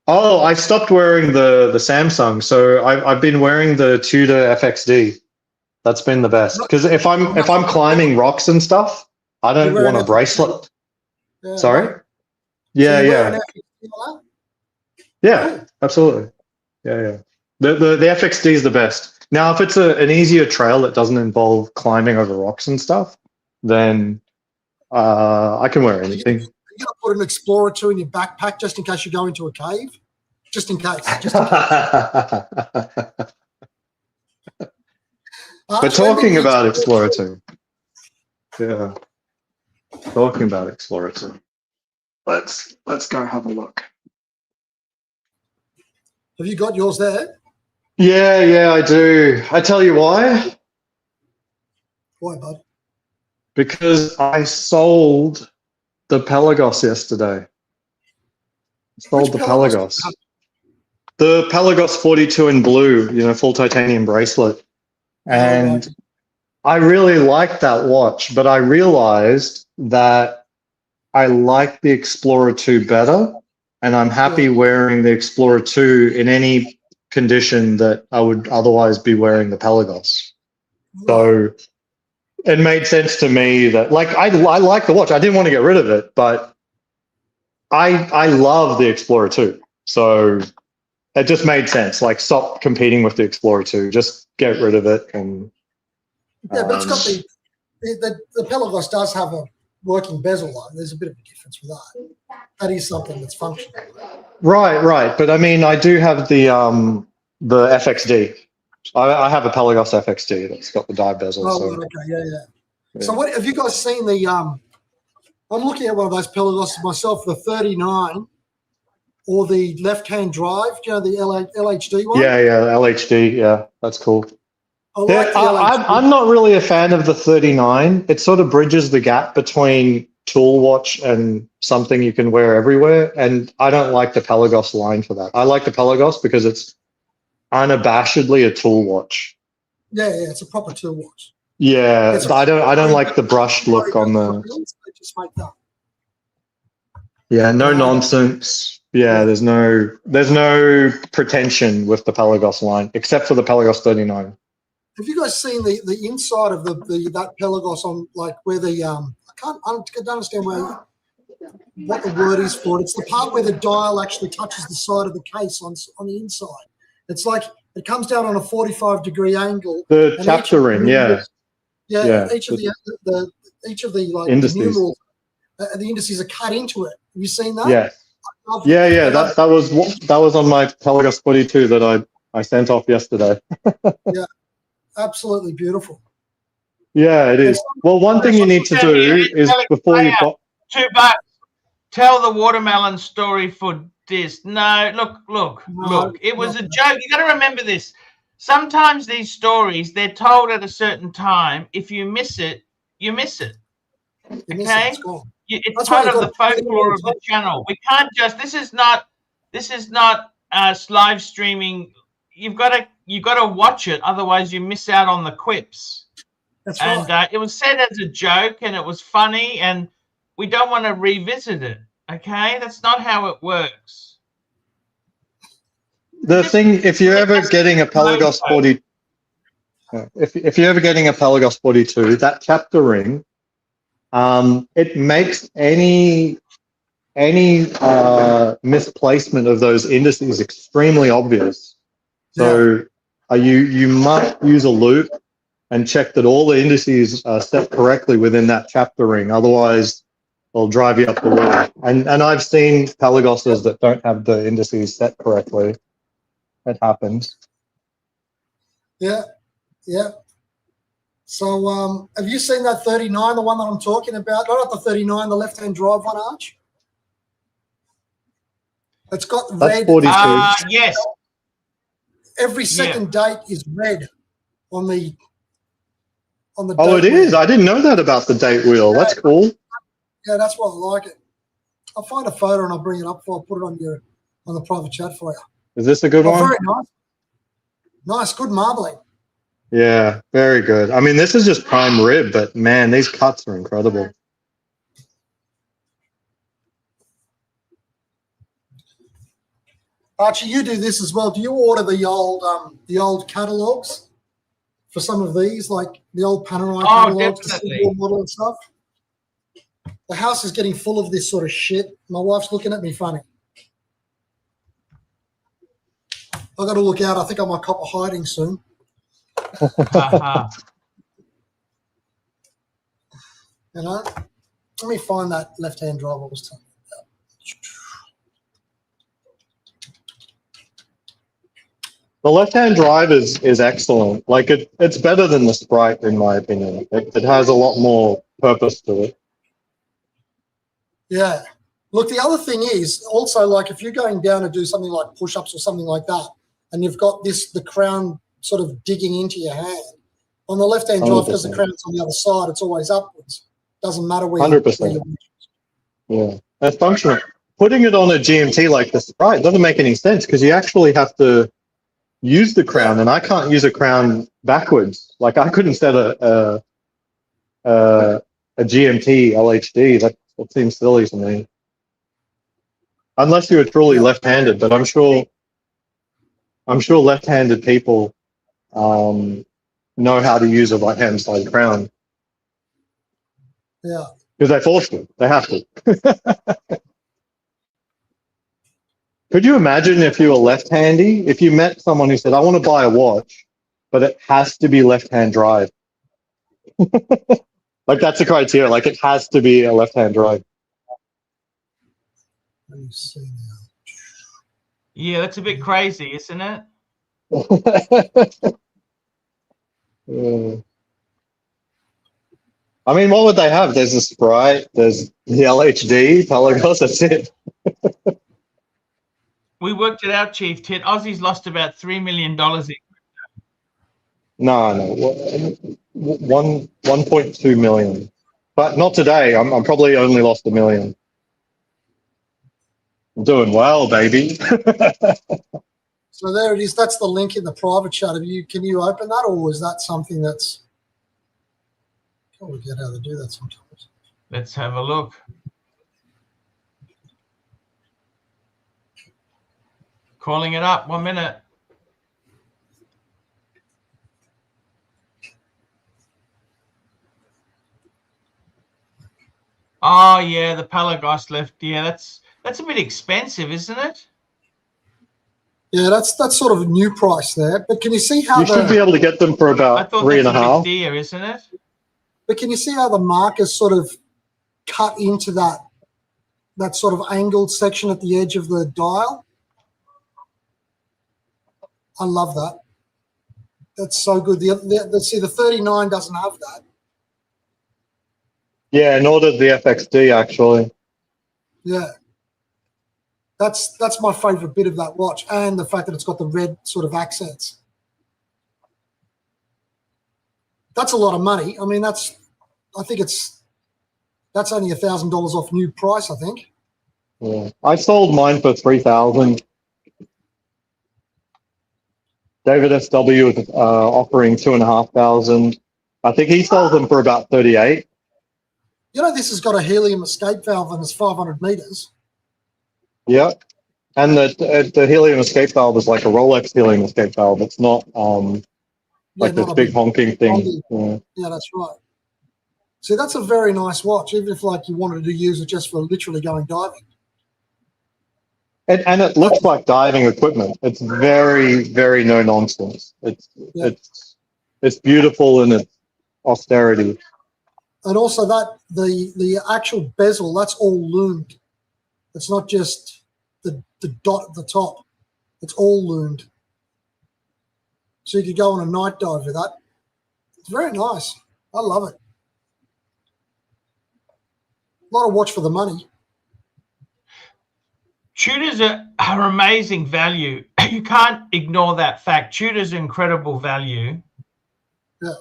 Oh, I stopped wearing the Samsung, so I've been wearing the Tudor FXD. That's been the best because if I'm climbing rocks and stuff, I don't You're wearing want a FXD? bracelet. Yeah, Sorry. right. Yeah, So you wear yeah, an FXD like yeah. Absolutely. Yeah, yeah. The FXD is the best. Now, if it's an easier trail that doesn't involve climbing over rocks and stuff, then I can wear anything. You got to put an Explorer 2 in your backpack just in case you go into a cave. Just in case. Just in case. We're talking about Explorer 2. Yeah. Talking about Explorer 2. Let's go have a look. Have you got yours there? Yeah, I do. I tell you why. Why, bud? Because I sold the Pelagos yesterday. Sold Which the Pelagos? Pelagos. The Pelagos 42 in blue, you know, full titanium bracelet. And I really liked that watch, but I realized that I like the Explorer 2 better, and I'm happy wearing the Explorer 2 in any condition that I would otherwise be wearing the Pelagos. So it made sense to me that, like, I like the watch. I didn't want to get rid of it, but I love the Explorer 2. So it just made sense. Like, stop competing with the Explorer 2. Just get rid of it. And Yeah, but it's got the Pelagos does have a working bezel line. There's a bit of a difference with that. That is something that's functional. right. But I mean, I do have the FXD. I have a Pelagos FXD that's got the die bezel. Oh, so okay, yeah. So what have you guys seen the I'm looking at one of those Pelagos myself, the 39 or the left-hand drive, you know, the LHD one? yeah, LHD, yeah, that's cool. I like the LHD. I'm not really a fan of the 39. It sort of bridges the gap between tool watch and something you can wear everywhere, and I don't like the Pelagos line for that. I like the Pelagos because it's unabashedly a tool watch. Yeah, it's a proper tool watch. Yeah, I don't like the brushed look on the. They just make that. Yeah, no nonsense. Yeah, there's no pretension with the Pelagos line, except for the Pelagos 39. Have you guys seen the inside of that Pelagos on, like, where the I don't understand what the word is for it. It's the part where the dial actually touches the side of the case on the inside. It's like it comes down on a 45-degree angle. The chapter ring, yeah. Yeah, each of the like indices. numerals, the indices are cut into it. Have you seen that? Yeah. That was on my Pelagos 42 that I sent off yesterday. Yeah, absolutely beautiful. Yeah, it is. Well, one thing you need to do is before you got $2. Tell the watermelon story for this. No, look. It was a joke. You got to remember this. Sometimes these stories, they're told at a certain time. If you miss it, you miss it. Okay? It's part of the folklore of the channel. We can't just. This is not live streaming. You've got to watch it, otherwise you miss out on the quips. That's right. And it was said as a joke, and it was funny, and we don't want to revisit it. Okay, that's not how it works. the thing. If you're ever getting a Pelagos 40, if you're ever getting a Pelagos 42, that chapter ring, it makes any misplacement of those indices extremely obvious. So you must use a loop and check that all the indices are set correctly within that chapter ring. Otherwise, they'll drive you up the wall. And I've seen Pelagoses that don't have the indices set correctly. It happens. Yeah. So have you seen that 39, the one that I'm talking about? Not the 39, the left-hand drive one, Arch? It's got That's red. 42. Yes. Every second date is red on the Oh, date it is. wheel. I didn't know that about the date wheel. That's cool. Yeah, that's why I like it. I'll find a photo and I'll bring it up for. I'll put it on the private chat for you. Is this a good Oh, one? very nice. Nice, good marbling. Yeah, very good. I mean, this is just prime rib, but man, these cuts are incredible. Archie, you do this as well. Do you order the old catalogs for some of these, like the old Panerai catalogs, definitely. the model and stuff? The house is getting full of this sort of shit. My wife's looking at me funny. I got to look out. I think I might cop a hiding soon. You know, let me find that left-hand drive I was telling you about. The left-hand drive is excellent. Like it's better than the Sprite in my opinion. It has a lot more purpose to it. Yeah. Look, the other thing is also, like, if you're going down to do something like push-ups or something like that, and you've got the crown sort of digging into your hand, on the left-hand drive, because the crown's on the other side, it's always upwards. Doesn't matter where 100%. Yeah, that's functional. Putting it on a GMT like the Sprite doesn't make any sense because you actually have to use the crown, and I can't use a crown backwards. Like I couldn't set a GMT LHD. That seems silly to me. Unless you were truly left-handed, but I'm sure left-handed people know how to use a right-hand side crown. Yeah. Because they forced it. They have to. Could you imagine if you were left-handy, if you met someone who said, I want to buy a watch, but it has to be left-hand drive? Like that's the criteria. Like it has to be a left-hand drive. Let me see now. Yeah, that's a bit crazy, isn't it? Yeah. I mean, what would they have? There's the Sprite, there's the LHD, Pelagos, that's it. We worked it out, Chief Tit. Aussie's lost about $3 million. No, 1.2 million. But not today. I'm probably only lost $1 million. I'm doing well, baby. So there it is. That's the link in the private chat. Can you open that, or is that something that's... I can't work out how to do that sometimes. Let's have a look. Calling it up. 1 minute. Oh yeah, the Pelagos left. Yeah, that's a bit expensive, isn't it? Yeah, that's sort of a new price there. But can you see how You should be able to get them for I about thought $3.5. that's a bit dear, isn't it? But can you see how the markers sort of cut into that sort of angled section at the edge of the dial? I love that. That's so good. See, the 39 doesn't have that. Yeah, nor does the FXD actually. Yeah. That's my favorite bit of that watch, and the fact that it's got the red sort of accents. That's a lot of money. I mean, that's only $1,000 off new price, I think. Yeah. I sold mine for $3,000. David SW is offering $2,500. I think he sells them for about $38. You know, this has got a helium escape valve and it's 500 meters. Yeah, and the helium escape valve is like a Rolex helium escape valve. It's not like not this a big honking thing. Yeah, that's right. See, that's a very nice watch, even if like you wanted to use it just for literally going diving. And it looks like diving equipment. It's very, very no nonsense. It's beautiful in its austerity. And also that the actual bezel, that's all loomed. It's not just the dot at the top. It's all loomed. So you could go on a night dive with that. It's very nice. I love it. A lot of watch for the money. Tudors are amazing value. You can't ignore that fact. Tudors are incredible value. Yeah.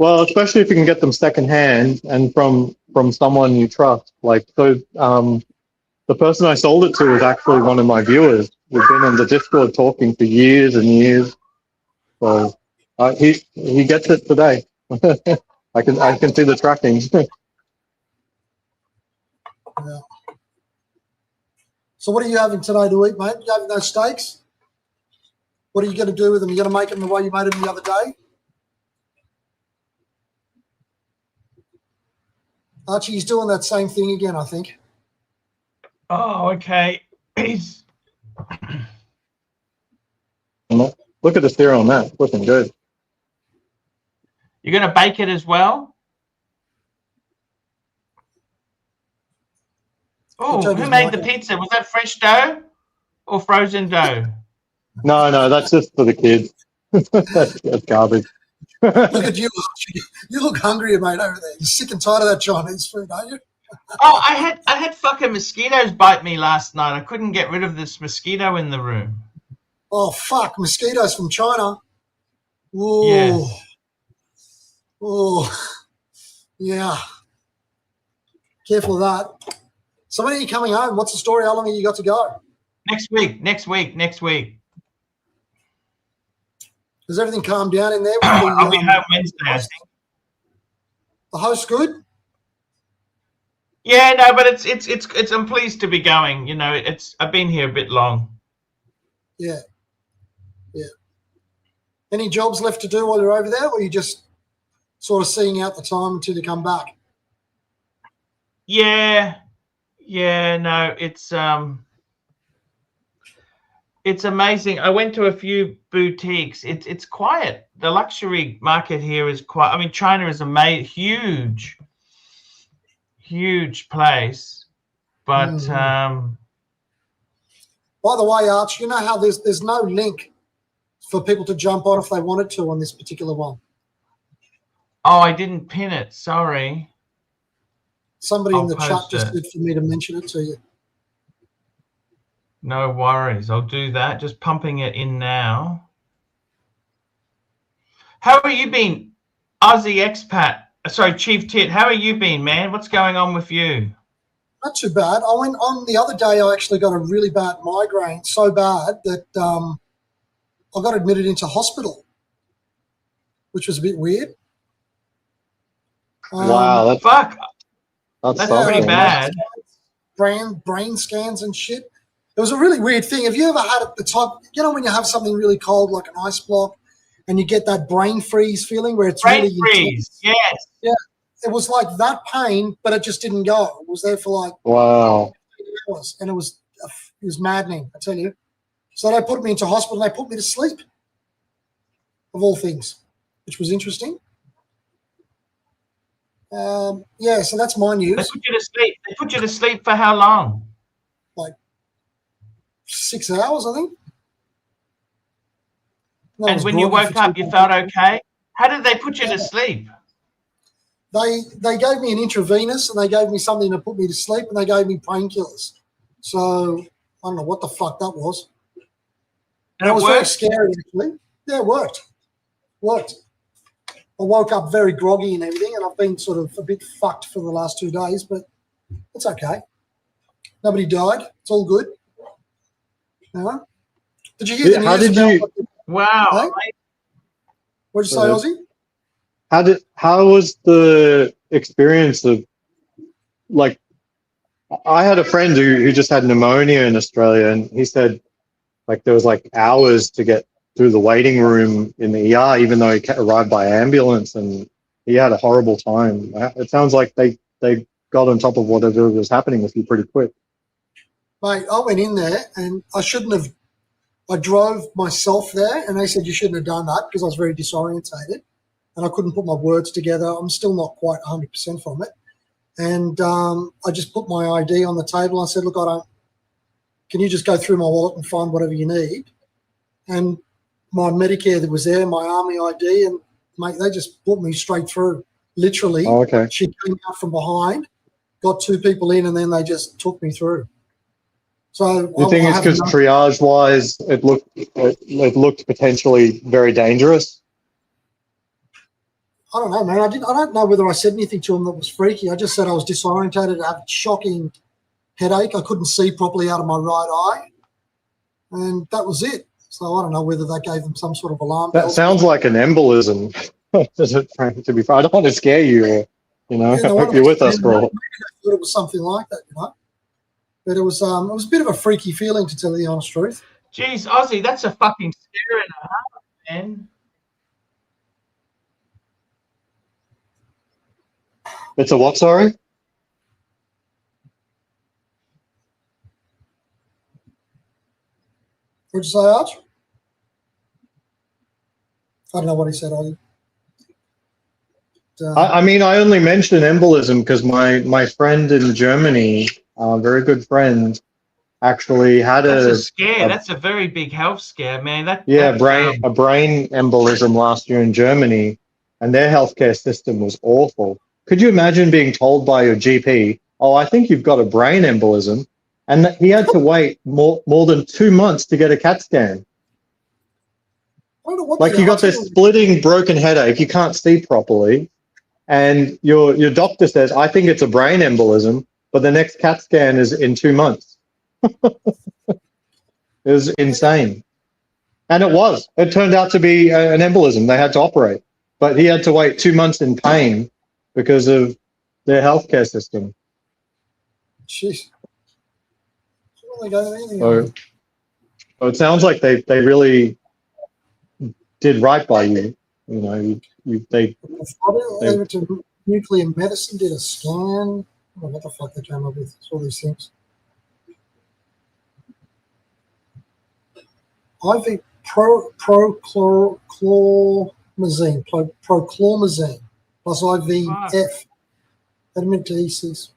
Well, especially if you can get them secondhand and from someone you trust. Like, so the person I sold it to is actually one of my viewers. We've been in the Discord talking for years and years. So he gets it today. I can see the tracking. Yeah. So what are you having today to eat, mate? You having those steaks? What are you going to do with them? You going to make them the way you made them the other day? Archie's doing that same thing again, I think. Oh, okay. He's Look at the steer on that. Looking good. You're going to bake it as well? Oh, job who is made the Michael. pizza? Was that fresh dough or frozen dough? No, that's just for the kids. that's garbage. Look at you. You look hungry, mate, over there. You're sick and tired of that Chinese food, aren't you? Oh, I had fucking mosquitoes bite me last night. I couldn't get rid of this mosquito in the room. Oh, fuck. Mosquitoes from China. Whoa. Yes. Oh, yeah. Careful of that. So when are you coming home? What's the story? How long have you got to go? Next week. Does everything calm down in there? With the, I'll be home Wednesday, I think. The host good? Yeah, no, but it's I'm pleased to be going. You know, I've been here a bit long. Yeah. Yeah. Any jobs left to do while you're over there, or are you just sort of seeing out the time until you come back? Yeah, no, it's amazing. I went to a few boutiques. It's quiet. The luxury market here is quiet. I mean, China is a huge place, but By the way, Arch, you know how there's no link for people to jump on if they wanted to on this particular one. oh, I didn't pin it. Sorry. Somebody in I'll the chat post just it. did for me to mention it to you. No worries. I'll do that. Just pumping it in now. How have you been, Aussie expat? Sorry, Chief Tit. How have you been, man? What's going on with you? Not too bad. I went on the other day. I actually got a really bad migraine, so bad that I got admitted into hospital, which was a bit weird. Wow, Fuck. that's That's something. pretty bad. Brain scans and shit. It was a really weird thing. Have you ever had it the type, you know, when you have something really cold like an ice block and you get that brain freeze feeling where it's Brain really freeze. intense? Yes. Yeah. It was like that pain, but it just didn't go. It was there for like Wow. hours, and it was maddening, I tell you. So they put me into hospital and they put me to sleep, of all things, which was interesting. Yeah, so that's my They news. put you to sleep. They put you to sleep for how long? Like 6 hours, I think. That And was when you groggy woke for up, 2 you felt okay? How did they put you to sleep? They gave me an intravenous, and they gave me something to put me to sleep, and they gave me painkillers. So I don't know what the fuck that was. And It it was very worked? scary, actually. Yeah, it worked. I woke up very groggy and everything, and I've been sort of a bit fucked for the last 2 days, but it's okay. Nobody died. It's all good. Did you hear the news? How did you? Wow. Hey? What did you say, Aussie? How was the experience of, like, I had a friend who just had pneumonia in Australia, and he said like there was like hours to get through the waiting room in the ER, even though he arrived by ambulance, and he had a horrible time. It sounds like they got on top of whatever was happening with you pretty quick. Mate, I went in there and I shouldn't have. I drove myself there, and they said you shouldn't have done that because I was very disorientated and I couldn't put my words together. I'm still not quite 100% from it. And I just put my ID on the table. I said, look, can you just go through my wallet and find whatever you need? And my Medicare that was there, my Army ID, and mate, they just put me straight through. Literally, Oh, okay. She came out from behind, got 2 people in, and then they just took me through. So You think it's because triage-wise, it looked potentially very dangerous? I don't know, man. I don't know whether I said anything to him that was freaky. I just said I was disorientated, I had a shocking headache. I couldn't see properly out of my right eye, and that was it. So I don't know whether that gave them some sort of alarm. That sounds like an embolism. To be fair, I don't want to scare you, or, you know, Yeah, no, I hope you're with us, bro. maybe I thought it was something like that, you know. But it was a bit of a freaky feeling, to tell you the honest truth. Jeez, Ozzy, that's a fucking scare and a half, man. It's a what, sorry? What'd you say, Arch? I don't know what he said, Ollie. I mean, I only mentioned embolism because my friend in Germany, a very good friend, actually had That's a scare. That's a very big health scare, man. a brain embolism last year in Germany, and their healthcare system was awful. Could you imagine being told by your GP, "Oh, I think you've got a brain embolism," and that he had to wait more than 2 months to get a CAT scan? Like, you got this splitting, broken headache, you can't see properly, and your doctor says, "I think it's a brain embolism," but the next CAT scan is in 2 months. It was insane. And it turned out to be an embolism. They had to operate, but he had to wait 2 months in pain because of their healthcare system. Jeez. So it sounds like they really did right by you. You know, they went to nuclear medicine, did a scan. I don't know what the fuck they came up with, all these things. I think prochlormazine plus IVF admetasis.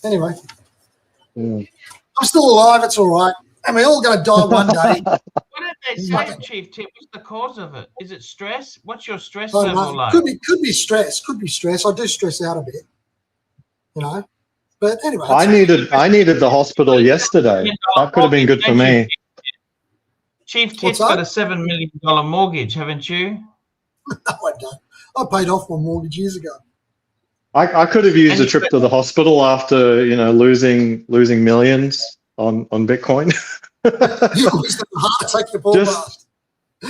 Anyway, I'm still alive. It's all right. And we're all going to die one day. What did they say, Chief Tip? What's the cause of it? Is it stress? What's your stress level like? Could be stress. Could be stress. I do stress out a bit, you know. But anyway, I needed the hospital yesterday. That could have been good for me. Chief Tip's got a $7 million mortgage, haven't you? No, I don't. I paid off my mortgage years ago. I could have used a trip to the hospital after, you know, losing millions on Bitcoin.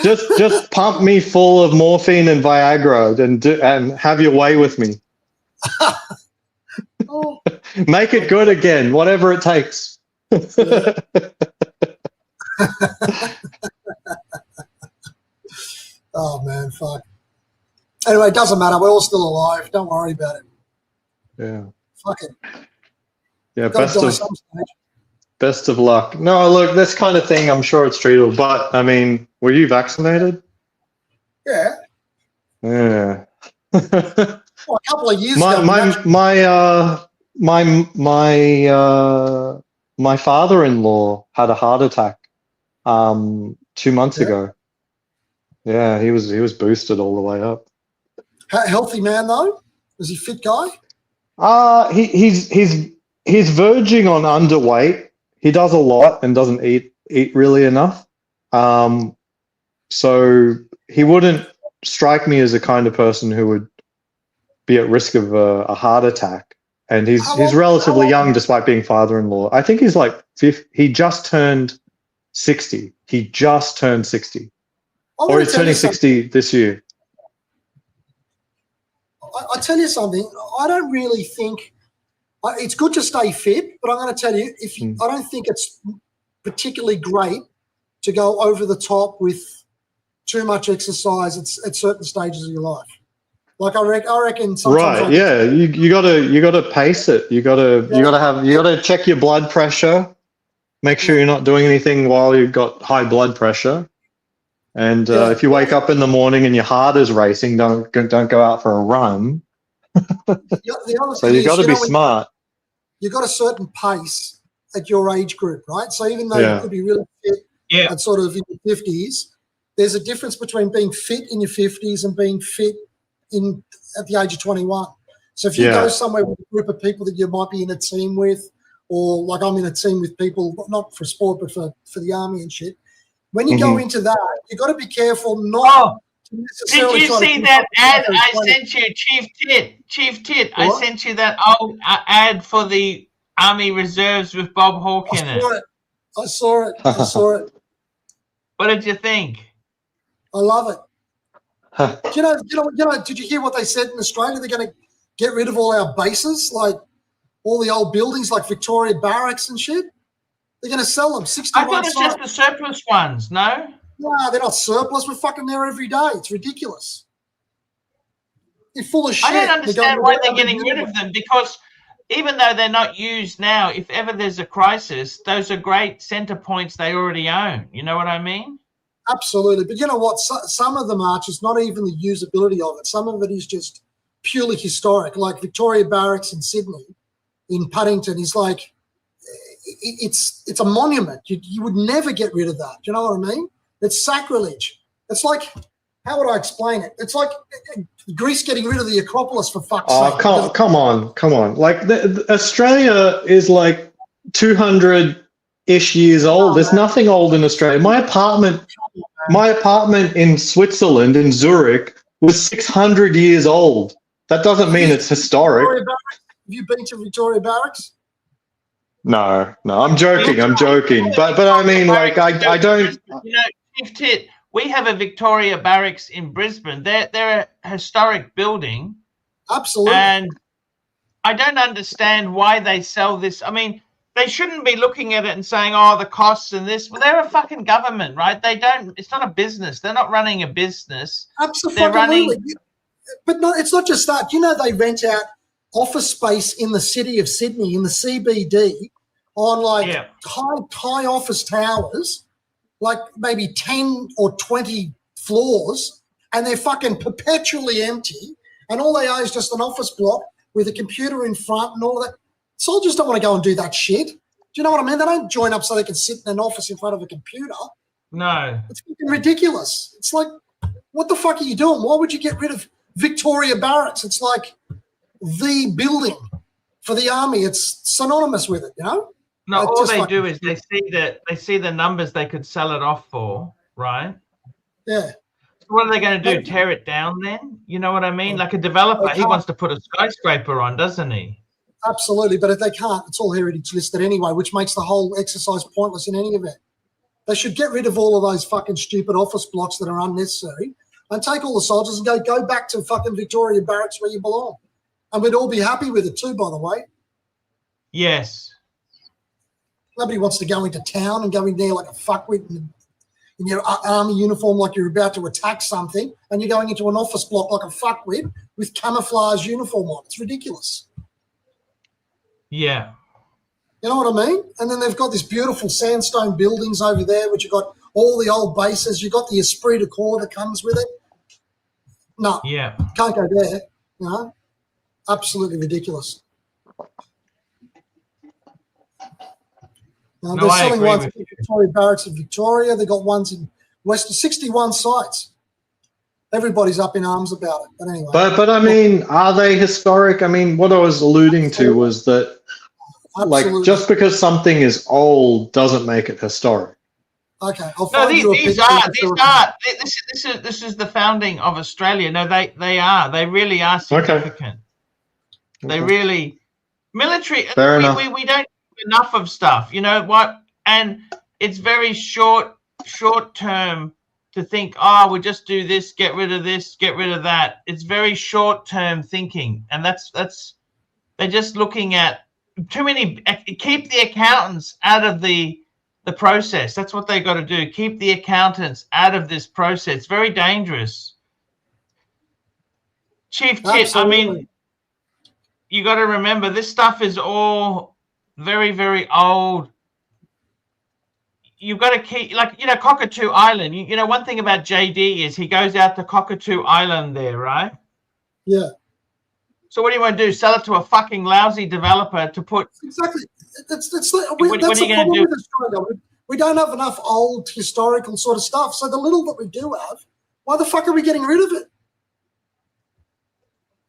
Just pump me full of morphine and Viagra and have your way with me. Oh. Make it good again, whatever it takes. Oh man, fuck. Anyway, it doesn't matter. We're all still alive. Don't worry about it. Yeah. Fuck it. Yeah, best of luck. No, look, this kind of thing, I'm sure it's treatable. But I mean, were you vaccinated? Yeah. Yeah. Well, a couple of years ago. My father-in-law had a heart attack 2 months ago. Yeah, he was boosted all the way up. Healthy man though? Is he a fit guy? He's verging on underweight. He does a lot and doesn't eat really enough. So he wouldn't strike me as the kind of person who would be at risk of a heart attack. And he's relatively young despite being father-in-law. I think he's like he just turned 60. He just turned 60. Or he's turning 60 this year. I tell you something. I don't really think it's good to stay fit, but I'm going to tell you, I don't think it's particularly great to go over the top with too much exercise at certain stages of your life. Like I reckon. Right. Yeah. You gotta pace it. You gotta check your blood pressure. Make sure you're not doing anything while you've got high blood pressure. And if you wake up in the morning and your heart is racing, don't go out for a run. So you got to be smart. You've got a certain pace at your age group, right? So even though you could be really fit at sort of in your 50s, there's a difference between being fit in your 50s and being fit at the age of 21. So if you go somewhere with a group of people that you might be in a team with, or like I'm in a team with people, not for sport, but for the army and shit, When you go into that, you got to be careful not. Oh, to did necessarily you try to see keep that up with ad those I players. sent you, Chief Tit? Chief Tit, I What? sent you that old ad for the Army Reserves with Bob Hawke in it. I saw it. I saw it. What did you think? I love it. Do you know, did you hear what they said in Australia? They're going to get rid of all our bases, like all the old buildings like Victoria Barracks and shit. They're going to sell them. I 61 thought it's just the surplus ones, no? No, they're not surplus. We're fucking there every day. It's ridiculous. They're full of shit. I don't understand why they're getting rid of them, because even though they're not used now, if ever there's a crisis, those are great center points they already own. You know what I mean? Absolutely. But you know what? Some of them are just not even the usability of it. Some of it is just purely historic, like Victoria Barracks in Sydney, in Paddington, is like, it's a monument. You would never get rid of that. Do you know what I mean? It's sacrilege. It's like, how would I explain it? It's like Greece getting rid of the Acropolis, for fuck's sake. Come on. Like Australia is like 200-ish years old. There's nothing old in Australia. My apartment in Switzerland, in Zurich, was 600 years old. That doesn't mean it's historic. Have you been to Victoria Barracks? No, I'm joking. But I mean, like, I don't. You know, Chief Tit, we have a Victoria Barracks in Brisbane. They're a historic building. Absolutely. And I don't understand why they sell this. I mean, they shouldn't be looking at it and saying, oh, the costs and this. Well, they're a fucking government, right? It's not a business. They're not running a business. Absolutely. They're running. But no, it's not just that. You know, they rent out office space in the city of Sydney, in the CBD, on like high office towers, like maybe 10 or 20 floors, and they're fucking perpetually empty, and all they are is just an office block with a computer in front and all of that. Soldiers don't want to go and do that shit. Do you know what I mean? They don't join up so they can sit in an office in front of a computer. No. It's fucking ridiculous. It's like, what the fuck are you doing? Why would you get rid of Victoria Barracks? It's like the building for the army. It's synonymous with it, you know? No, all they do is they see the numbers they could sell it off for, right? Yeah. So what are they going to do? Tear it down then? You know what I mean? Like a developer, he wants to put a skyscraper on, doesn't he? Absolutely, but if they can't, it's all heritage listed anyway, which makes the whole exercise pointless in any event. They should get rid of all of those fucking stupid office blocks that are unnecessary and take all the soldiers and go back to fucking Victoria Barracks where you belong. And we'd all be happy with it too, by the way. Yes. Nobody wants to go into town and go in there like a fuckwit in your army uniform like you're about to attack something, and you're going into an office block like a fuckwit with camouflage uniform on. It's ridiculous. Yeah. You know what I mean? And then they've got this beautiful sandstone buildings over there, which you've got all the old bases. You've got the esprit de corps that comes with it. No. Yeah. Can't go there. You know? Absolutely ridiculous. No, they're I selling agree ones with in Victoria Barracks in Victoria. They've got ones in Western, 61 sites. Everybody's up in arms about it. But anyway. But I mean, are they historic? I mean, what I was alluding to was that, like, just because something is old doesn't make it historic. Okay, I'll No, find you a these picture. are. This is the founding of Australia. No, they are. They really are significant. They really military. Fair enough. We don't do enough of stuff. You know what? And it's very short term to think, oh, we'll just do this, get rid of this, get rid of that. It's very short term thinking, and that's they're just looking at too many. Keep the accountants out of the process. That's what they got to do. Keep the accountants out of this process. It's very dangerous. Chief Tit, I mean, you got to remember this stuff is all very, very old. You've got to keep, like, you know, Cockatoo Island. You know, one thing about JD is he goes out to Cockatoo Island there, right? Yeah. So what do you want to do? Sell it to a fucking lousy developer to put... Exactly. That's the what are you going to do? With Australia. We don't have enough old historical sort of stuff. So the little that we do have, why the fuck are we getting rid of it?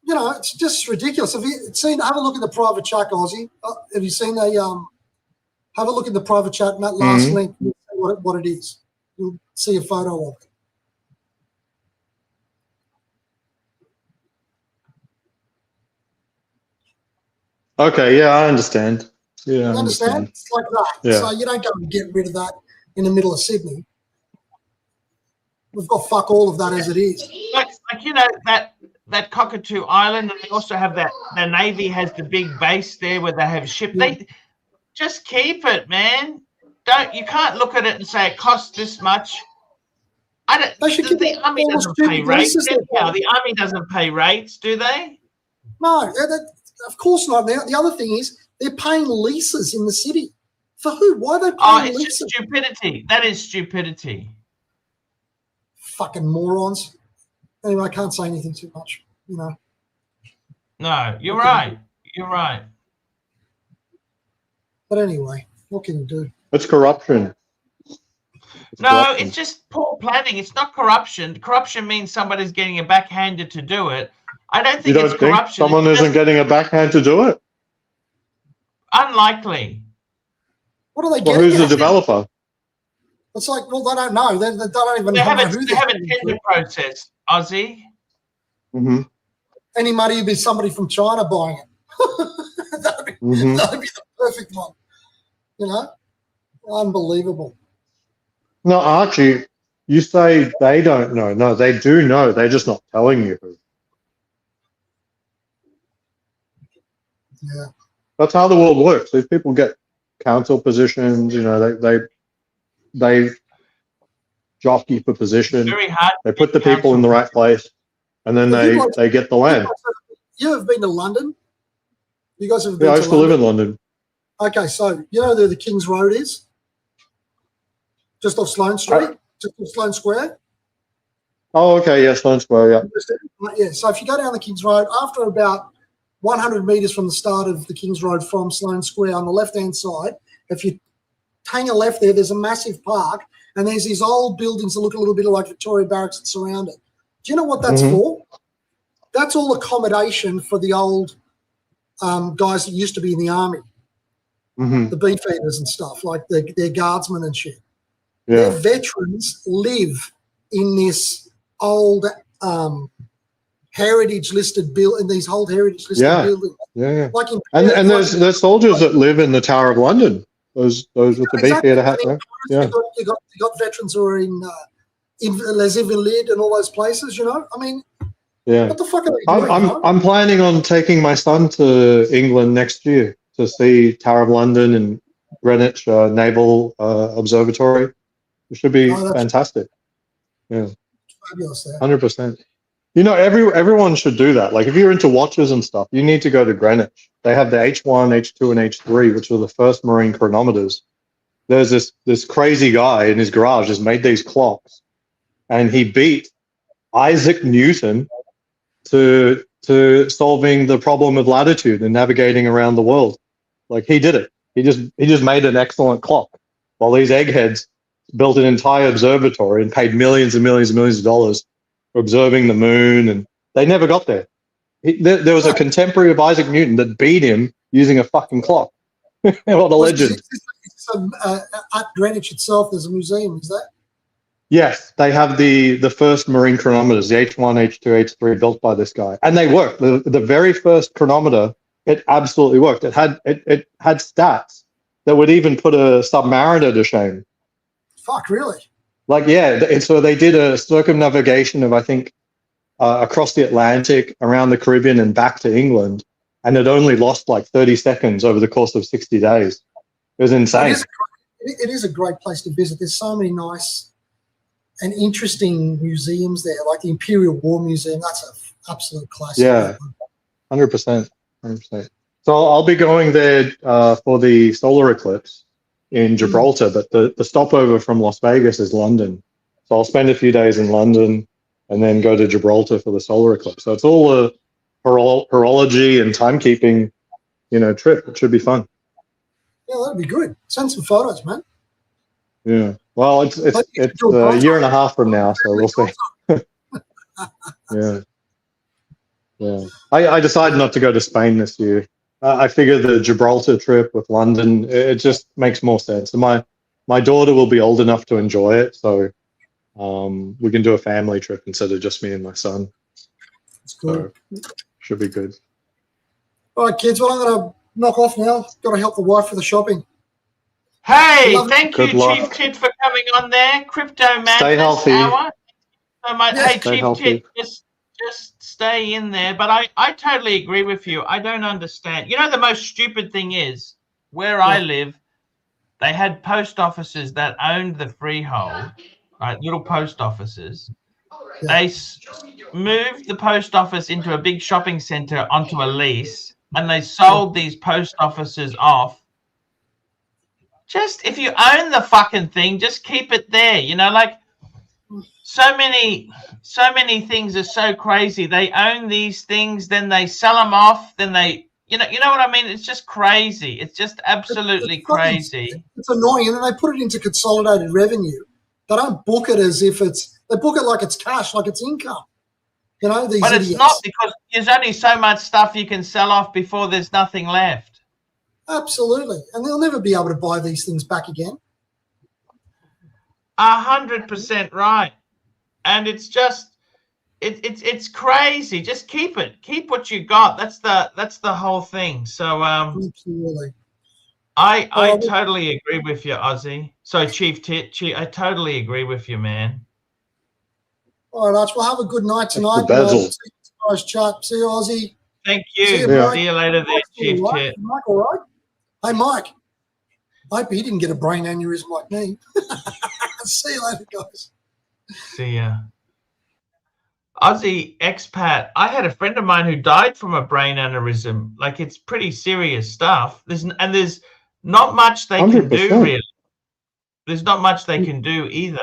You know, it's just ridiculous. Have you seen? Have a look at the private chat, Aussie. Have you seen have a look at the private chat and that last link? What it is. you'll see a photo of it. Okay, yeah, I understand. Yeah, You I understand? It's like that. Yeah. So you don't go and get rid of that in the middle of Sydney. We've got fuck all of that as it is. Like you know, that Cockatoo Island, and they also have that, the Navy has the big base there where they have ship. Yeah. They just keep it, man. You can't look at it and say it costs this much. They should keep The Army all the doesn't pay stupid rates. leases they've got. The Army doesn't pay rates, do they? No, of course not. The other thing is they're paying leases in the city. For who? Why are they Oh, paying it's leases? just stupidity. That is stupidity. Fucking morons. Anyway, I can't say anything too much, you know. No, you're right. You're right. But anyway, what can you do? It's corruption. No, corruption. it's just poor planning. It's not corruption. Corruption means somebody's getting a backhanded to do it. I don't You think don't it's think corruption. someone It's isn't just getting a backhand to do it? unlikely. What are they Well, getting who's the at? developer? It's like, well, they don't know. They don't even They know have who a they're getting tender to. process, Aussie. Mm-hmm. Any money would be somebody from China buying it. that'd be Mm-hmm. the perfect one. You know? Unbelievable. No, Archie, you say they don't know. No, they do know. They're just not telling you who. Yeah. That's how the world works. These people get council positions, you know, they jockey for position. Very hard. They put the people in the right place, and then they get the land. You have been to London? You guys have been Yeah, I to used to live in London. Okay, so you know where the King's Road is? Just off Sloane Street? Just off Sloane Square? Oh, okay, yeah, Sloane Square, yeah. Yeah, so if you go down the King's Road, after about 100 metres from the start of the King's Road from Sloane Square on the left-hand side, if you hang a left there, there's a massive park, and there's these old buildings that look a little bit like Victoria Barracks that surround it. Do you know what that's for? That's all accommodation for the old guys that used to be in the army, the beefeaters and stuff, like their guardsmen and shit. Yeah. Their veterans live in this old heritage listed in these old heritage listed buildings. Yeah. Like in And there's soldiers that live in the Tower of London. Those with the beefeater hat there. Yeah. You got veterans who are in Les Invalides and all those places, you know? I mean, Yeah. what the fuck are they doing? I'm planning on taking my son to England next year to see Tower of London and Greenwich Naval Observatory. It should be fantastic. Yeah. Fabulous there. 100%. You know, everyone should do that. Like, if you're into watches and stuff, you need to go to Greenwich. They have the H1, H2, and H3, which are the first marine chronometers. There's this crazy guy in his garage has made these clocks, and he beat Isaac Newton to solving the problem of latitude and navigating around the world. Like, he did it. He just made an excellent clock, while these eggheads built an entire observatory and paid millions and millions and millions of dollars for observing the moon, and they never got there. There was a contemporary of Isaac Newton that beat him using a fucking clock. What a legend. At Greenwich itself, there's a museum, is that? Yes, they have the first marine chronometers, the H1, H2, H3, built by this guy, and they work. The very first chronometer, it absolutely worked. It had stats that would even put a submariner to shame. Fuck, really? Like, yeah, and so they did a circumnavigation of, I think, across the Atlantic, around the Caribbean, and back to England, and it only lost like 30 seconds over the course of 60 days. It was insane. It is a great place to visit. There's so many nice and interesting museums there, like the Imperial War Museum. That's an absolute classic. Yeah, 100%. 100%. So I'll be going there for the solar eclipse in Gibraltar, but the stopover from Las Vegas is London. So I'll spend a few days in London and then go to Gibraltar for the solar eclipse. So it's all a horology and timekeeping, trip. It should be fun. Yeah, that'd be good. Send some photos, man. Yeah. Well, it's a year and a half from now, so we'll see. Yeah. Yeah. I decided not to go to Spain this year. I figured the Gibraltar trip with London, it just makes more sense. And my my daughter will be old enough to enjoy it, so we can do a family trip instead of just me and my son. It's cool. So should be good. All right, kids. Well, I'm going to knock off now. Got to help the wife with the shopping. Hey, Love it. thank you, Good luck. Chief Tit, for coming on there. Crypto Madness Stay healthy. Hour. So much. Yes. Hey, Stay Chief healthy. Tit, just stay in there. But I totally agree with you. I don't understand. You know, the most stupid thing is, where I live, they had post offices that owned the freehold, right? Little post offices. Yeah. They moved the post office into a big shopping centre onto a lease, and they sold these post offices off. Just, if you own the fucking thing, just keep it there. You know, like so many things are so crazy. They own these things, then they sell them off, then they, you know what I mean? It's just crazy. It's just absolutely crazy. It's annoying, and then they put it into consolidated revenue. They don't book it as if they book it like it's cash, like it's income. You know, these But idiots. it's not, because there's only so much stuff you can sell off before there's nothing left. Absolutely, and they'll never be able to buy these things back again. 100% right. And it's just, it's crazy. Just keep it. Keep what you got. That's the whole thing. So Absolutely. I totally agree with you, Ozzy. So Chief Tit, I totally agree with you, man. All right, Arch. Well, have a good night tonight. bezel. See you guys chat. See you, Ozzy. Thank you. See you, Yeah. Mike. See you later there, Mike's Chief all right. Tit. Mike, all right? Hey, Mike. I hope he didn't get a brain aneurysm like me. See you later, guys. See ya. Aussie expat. I had a friend of mine who died from a brain aneurysm. Like, it's pretty serious stuff. There's not much they can do, 100%. really. There's not much they can do either.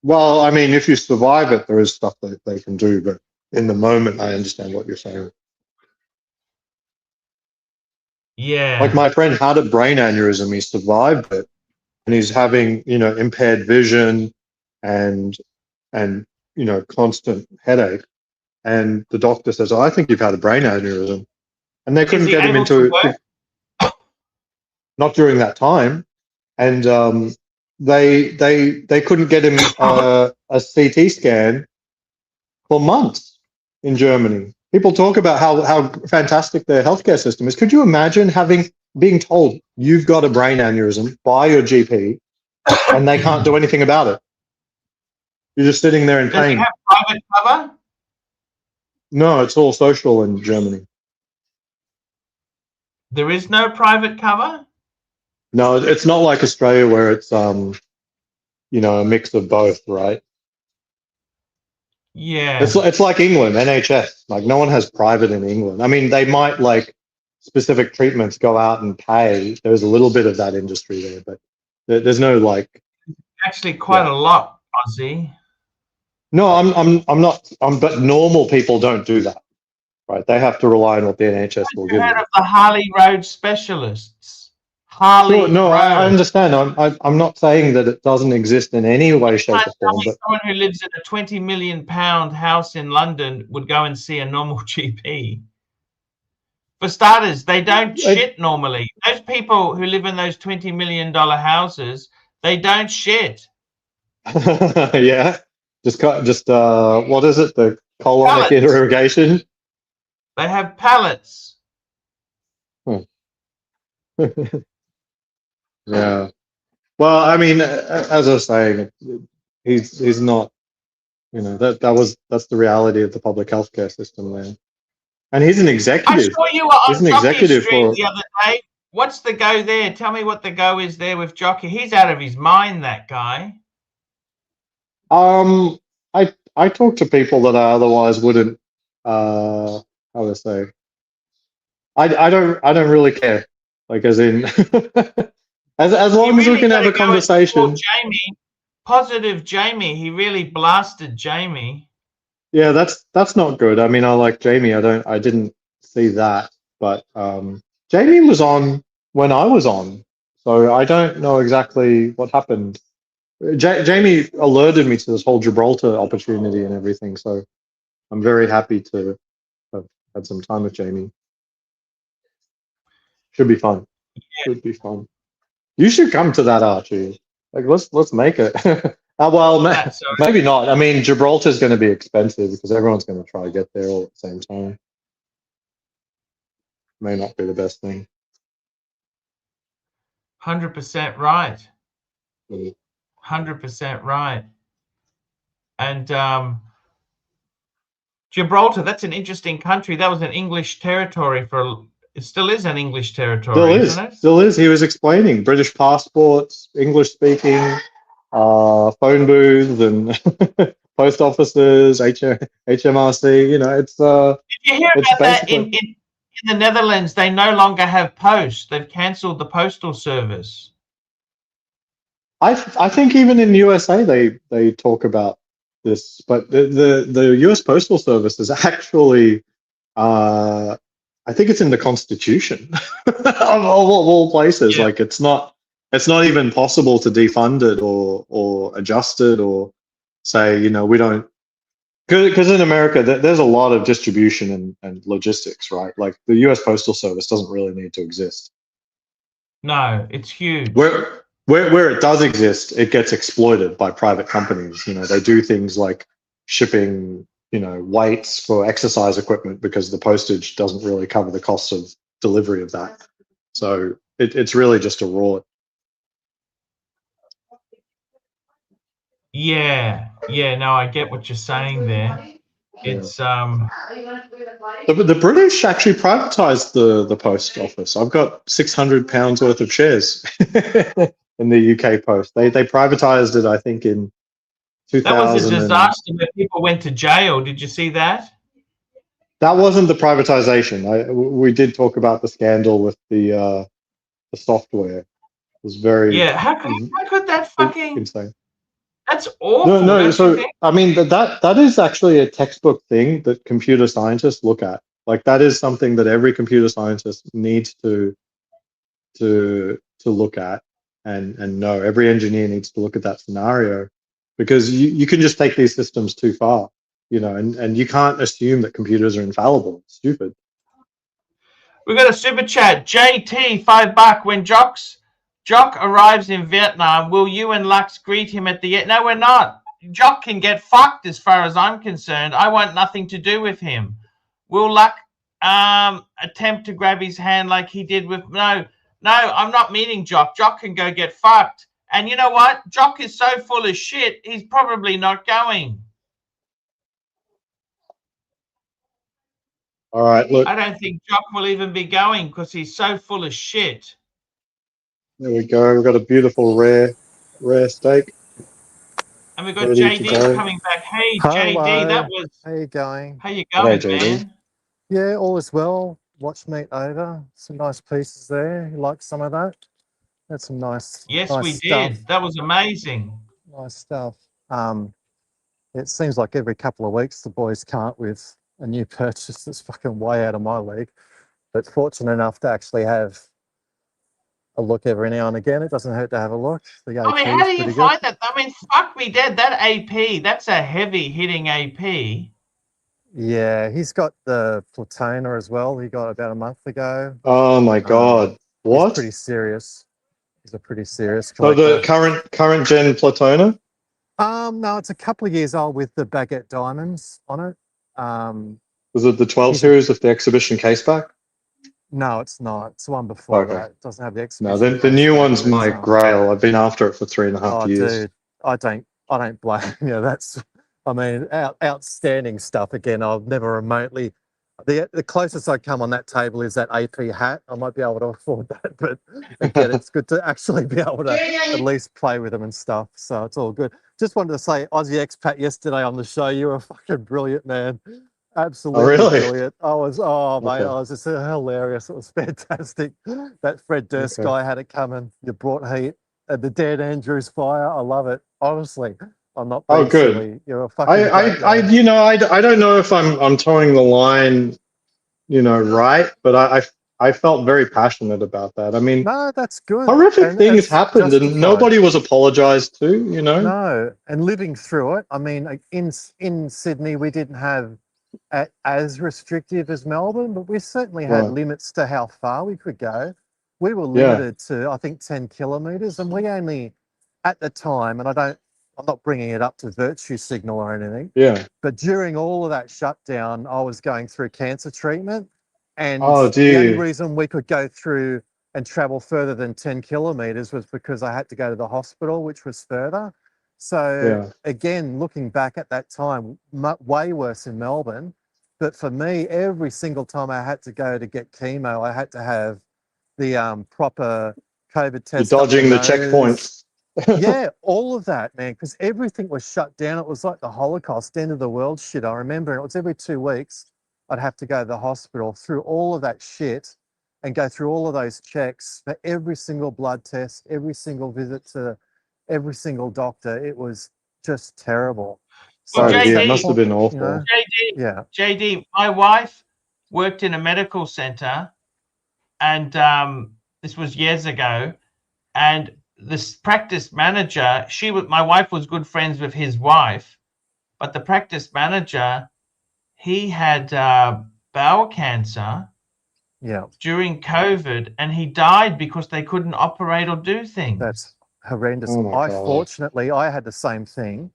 Well, I mean, if you survive it, there is stuff that they can do, but in the moment, I understand what you're saying. Yeah. Like, my friend had a brain aneurysm, he survived it, and he's having, impaired vision and constant headache. And the doctor says, I think you've had a brain aneurysm. And they couldn't he get him able to into work? not during that time. And they couldn't get him a CT scan for months in Germany. People talk about how fantastic their healthcare system is. Could you imagine being told you've got a brain aneurysm by your GP and they can't do anything about it? You're just sitting there in Does he pain. have private cover? No, it's all social in Germany. There is no private cover? No, it's not like Australia where it's a mix of both, right? Yeah. It's like England, NHS. Like, no one has private in England. I mean, they might, like, specific treatments go out and pay. There's a little bit of that industry there, but there's no, like, Actually, quite a lot, Aussie. no, I'm not. But normal people don't do that, right? They have to rely on what the NHS will give Heard them. of the Harley Road specialists? Harley Sure, no, Road. I understand. I'm not saying that it doesn't exist in any way, shape, or Tell form. me But someone who lives in a £20 million house in London would go and see a normal GP. For starters, they don't shit normally. Those people who live in those $20 million houses, they don't shit. yeah, just what is it? The colonic Pallets. irrigation. They have pallets. Yeah. Well, I mean, as I was saying, he's not. That's the reality of the public healthcare system there. And he's an I executive. saw you were on He's an Jockey executive Street for. the other day. What's the go there? Tell me what the go is there with Jockey. He's out of his mind, that guy. I talk to people that I otherwise wouldn't. How do I say? I don't really care. Like, as in, as long as we can have a conversation. Jamie, positive Jamie. He really blasted Jamie. Yeah, that's not good. I mean, I like Jamie. I didn't see that, but Jamie was on when I was on, so I don't know exactly what happened. Jamie alerted me to this whole Gibraltar opportunity and everything, so I'm very happy to have had some time with Jamie. Should be fun. Yeah. Should be fun. You should come to that, Archie. Like, let's make it. Well, That's maybe not. I mean, Gibraltar's going to be expensive because everyone's going to try to get there all at the same time. May not be the best thing. 100% right. Mm. 100% right. And Gibraltar, that's an interesting country. That was an English territory for. It still is an English territory, isn't it? Still is. He was explaining British passports, English speaking, phone booths, and post offices, HMRC. You know, it's. Did you hear it's about that basically- in the Netherlands? They no longer have post. They've cancelled the postal service. I think even in the USA they talk about this, but the US Postal Service is actually. I think it's in the Constitution of all places. Yeah. Like it's not even possible to defund it or adjust it or say, you know, we don't, because in America there's a lot of distribution and logistics, right? Like the US Postal Service doesn't really need to exist. No, it's huge. Where it does exist, it gets exploited by private companies. You know, they do things like shipping, you know, weights for exercise equipment because the postage doesn't really cover the costs of delivery of that. So it's really just a raw. Yeah, no, I get what you're saying there. It's The British actually privatized the post office. I've got £600 worth of shares in the UK Post. They privatized it, I think, in 2000. that was a disaster where people went to jail. Did you see that? That wasn't the privatization. We did talk about the scandal with the software. It was very How could that fucking insane. That's awful. No. don't you So think? I mean that is actually a textbook thing that computer scientists look at. Like that is something that every computer scientist needs to look at and know. Every engineer needs to look at that scenario because you can just take these systems too far, you know, and you can't assume that computers are infallible. It's stupid. We got a super chat. JT, $5. When Jock arrives in Vietnam, will you and Lux greet him at the end? No, we're not. Jock can get fucked as far as I'm concerned. I want nothing to do with him. Will Lux attempt to grab his hand like he did with... No, I'm not meeting Jock. Jock can go get fucked. And you know what? Jock is so full of shit, he's probably not going. All right, look. I don't think Jock will even be going because he's so full of shit. There we go. We've got a beautiful rare steak. And we've got Ready to JD go. coming back. Hey, Hello. JD, that was... How you going? How you Hello, going, JD. man? Yeah, all is well. Watch meat over. Some nice pieces there. You like some of that? That's some nice. Yes, nice we stuff. did. That was amazing. Nice stuff. It seems like every couple of weeks the boys come up with a new purchase that's fucking way out of my league. But fortunate enough to actually have a look every now and again. It doesn't hurt to have a look. The I mean, AP how is do you pretty find good. that? I mean, fuck me dead. That AP, that's a heavy hitting AP. Yeah, he's got the Platona as well. He got about a month ago. Oh my God! He's What? pretty serious. He's a pretty serious So collector. the current gen Platona? No, it's a couple of years old with the baguette diamonds on it. Was it the 12 series with the exhibition case back? No, it's not. It's the one before Okay. that. It doesn't have the No, exhibition. the new case one's back, my but, grail. I've been after it for 3.5 years. Dude, I don't blame you. That's, I mean, outstanding stuff. Again, I've never remotely. The closest I come on that table is that AP hat. I might be able to afford that, but again, it's good to actually be able to at least play with them and stuff. So it's all good. Just wanted to say, Aussie expat yesterday on the show, you were fucking brilliant, man. Absolutely really? brilliant. I was, mate, Okay. I was just hilarious. It was fantastic. That Fred Durst Okay. guy had it coming. You brought heat. The Dan Andrews fire. I love it. Honestly, I'm not being good. silly. You're a fucking great I man. you know, I don't know if I'm towing the line, you know, right, but I felt very passionate about that. I mean, No, that's good. horrific And things it's happened and justified. nobody was apologized to, you know? No, and living through it. I mean, like, in Sydney, we didn't have as restrictive as Melbourne, but we certainly had Right. limits to how far we could go. we were limited to, I think, 10 kilometres, and we only, at the time, and I'm not bringing it up to virtue signal or anything, Yeah. but during all of that shutdown, I was going through cancer treatment, and Oh, the only dear. reason we could go through and travel further than 10 kilometres was because I had to go to the hospital, which was further. So again, looking back at that time, way worse in Melbourne. But for me, every single time I had to go to get chemo, I had to have the proper COVID test. You're up dodging the nose. checkpoints. Yeah, all of that, man, because everything was shut down. It was like the Holocaust, end of the world shit. I remember it was every 2 weeks I'd have to go to the hospital through all of that shit and go through all of those checks for every single blood test, every single visit to every single doctor. It was just terrible. Well, Oh, JD, dear. It must have been You awful. know, JD, yeah, JD, my wife worked in a medical center, and this was years ago. And this practice manager, my wife was good friends with his wife, but the practice manager, he had bowel cancer yeah. during COVID, and he died because they couldn't operate or do things. That's horrendous. Oh, my God. Fortunately, I had the same thing.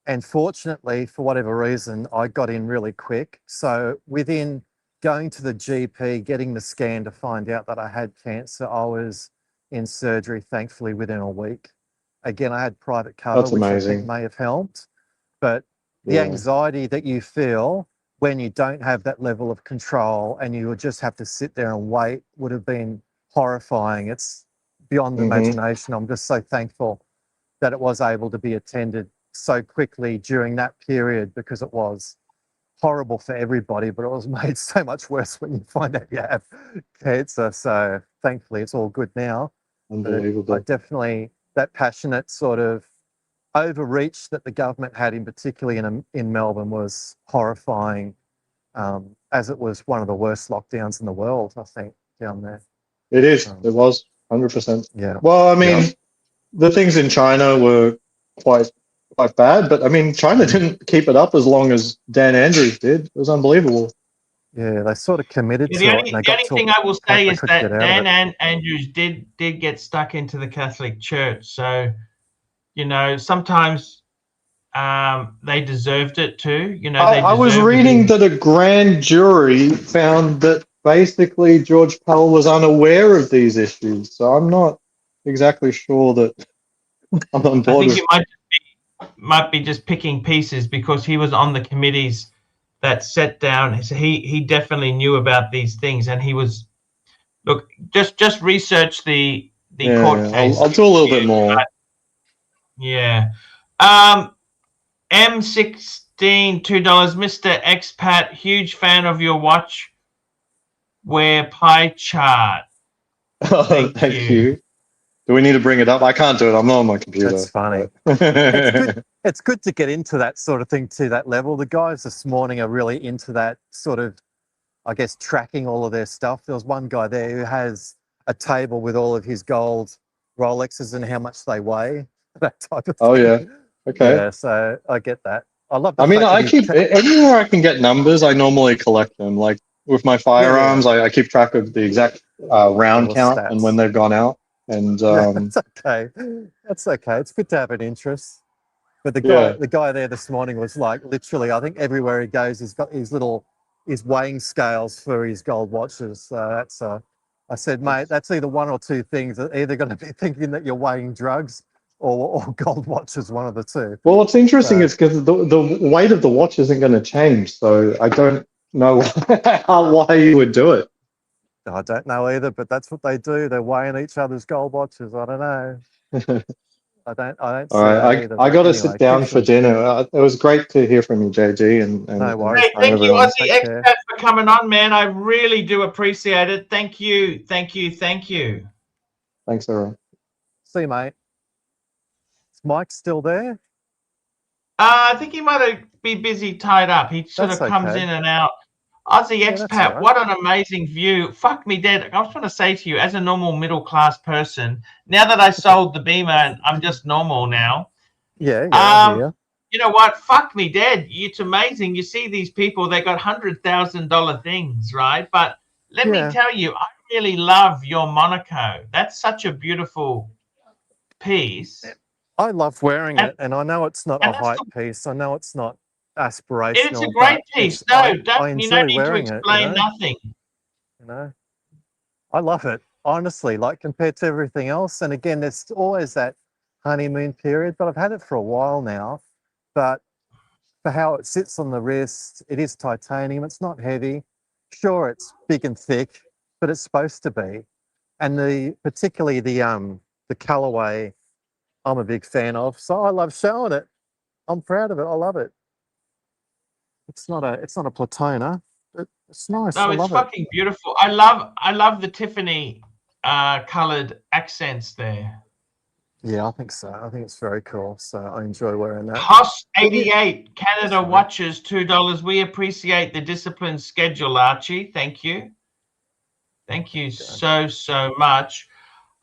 And fortunately, for whatever reason, I got in really quick. So within going to the GP, getting the scan to find out that I had cancer, I was in surgery, thankfully, within a week. Again, I had private cover, That's which I amazing. think may have helped. But the Yeah. anxiety that you feel when you don't have that level of control and you would just have to sit there and wait would have been horrifying. It's beyond imagination. I'm just so thankful that it was able to be attended so quickly during that period, because it was horrible for everybody, but it was made so much worse when you find out you have cancer. So thankfully it's all good now. Unbelievable. I definitely, that passionate sort of overreach that the government had, in particularly in Melbourne, was horrifying, as it was one of the worst lockdowns in the world, I think, down there. It is. It was 100%. Yeah. Well, I mean, the things in China were quite bad, but I mean, China didn't keep it up as long as Dan Andrews did. It was unbelievable. Yeah, they sort of committed Yeah, to it. And they the only got to thing a I will point say they is couldn't that get out of Dan it. Andrews did get stuck into the Catholic Church. So, you know, sometimes they deserved it too. You know, I was deserved to reading be- that a grand jury found that basically George Pell was unaware of these issues. So I'm not exactly sure that I'm on I board think with. you might be just picking pieces, because he was on the committees that set down. So he definitely knew about these things, and he was, look, just research the court case. I'll do a little bit more. Yeah. M16, $2. Mr. Expat, huge fan of your watch. Wear pie chart. Thank you. Do we need to bring it up? I can't do it. I'm not on my computer. That's funny. But- It's good to get into that sort of thing to that level. The guys this morning are really into that sort of, I guess, tracking all of their stuff. There was one guy there who has a table with all of his gold Rolexes and how much they weigh, that type of thing. Oh, yeah. Okay. Yeah, so I get that. I love the I mean, fact that I he keep anywhere I can get numbers. I normally collect them. Like with my firearms, I keep track of the exact round All the count stats. and when they've gone out. And That's okay. That's okay. It's good to have an interest. But the guy there this morning was like, literally, I think everywhere he goes, he's got his weighing scales for his gold watches. So that's I said, mate, that's either one or two things. They're either going to be thinking that you're weighing drugs or gold watches, one of the two. well, what's interesting is because the weight of the watch isn't going to change. So I don't know why you would do it. I don't know either, but that's what they do. They're weighing each other's gold watches. I don't know. I don't All right, either, I got to anyway, sit down for dinner. It was great to hear from you, JG, and No worries. Hey, thank you, everyone. Aussie Take care. Expat, for coming on, man. I really do appreciate it. Thank you. Thanks, Thanks, everyone. See you, mate. Is Mike still there? I think he might be busy tied up. He sort That's of comes okay. in and out. Aussie Yeah, that's Expat, all right. what an amazing view. Fuck me dead. I was trying to say to you, as a normal middle-class person, now that I sold the Beamer and I'm just normal now, Yeah, I hear. you know what? Fuck me dead. It's amazing. You see these people, they got $100,000 things, right? But let me tell you, I really love your Monaco. That's such a beautiful piece. I love wearing And, it, and I know it's not and a hype piece. I know it's not it's a aspirational, great but piece. it's No, I you don't enjoy need to wearing it. You explain know, nothing. you know, I love it honestly. Like compared to everything else, and again, there's always that honeymoon period, but I've had it for a while now. But for how it sits on the wrist, it is titanium. It's not heavy. Sure, it's big and thick, but it's supposed to be. And particularly the colorway, I'm a big fan of. So I love showing it. I'm proud of it. I love it. It's not a Platona. It's nice. No, I it's love it. fucking beautiful. I love the Tiffany colored accents there. Yeah, I think so. I think it's very cool. So I enjoy wearing that. Cost 88 Canada Sorry. watches $2. We appreciate the disciplined schedule, Archie. Thank you. Thank you so much.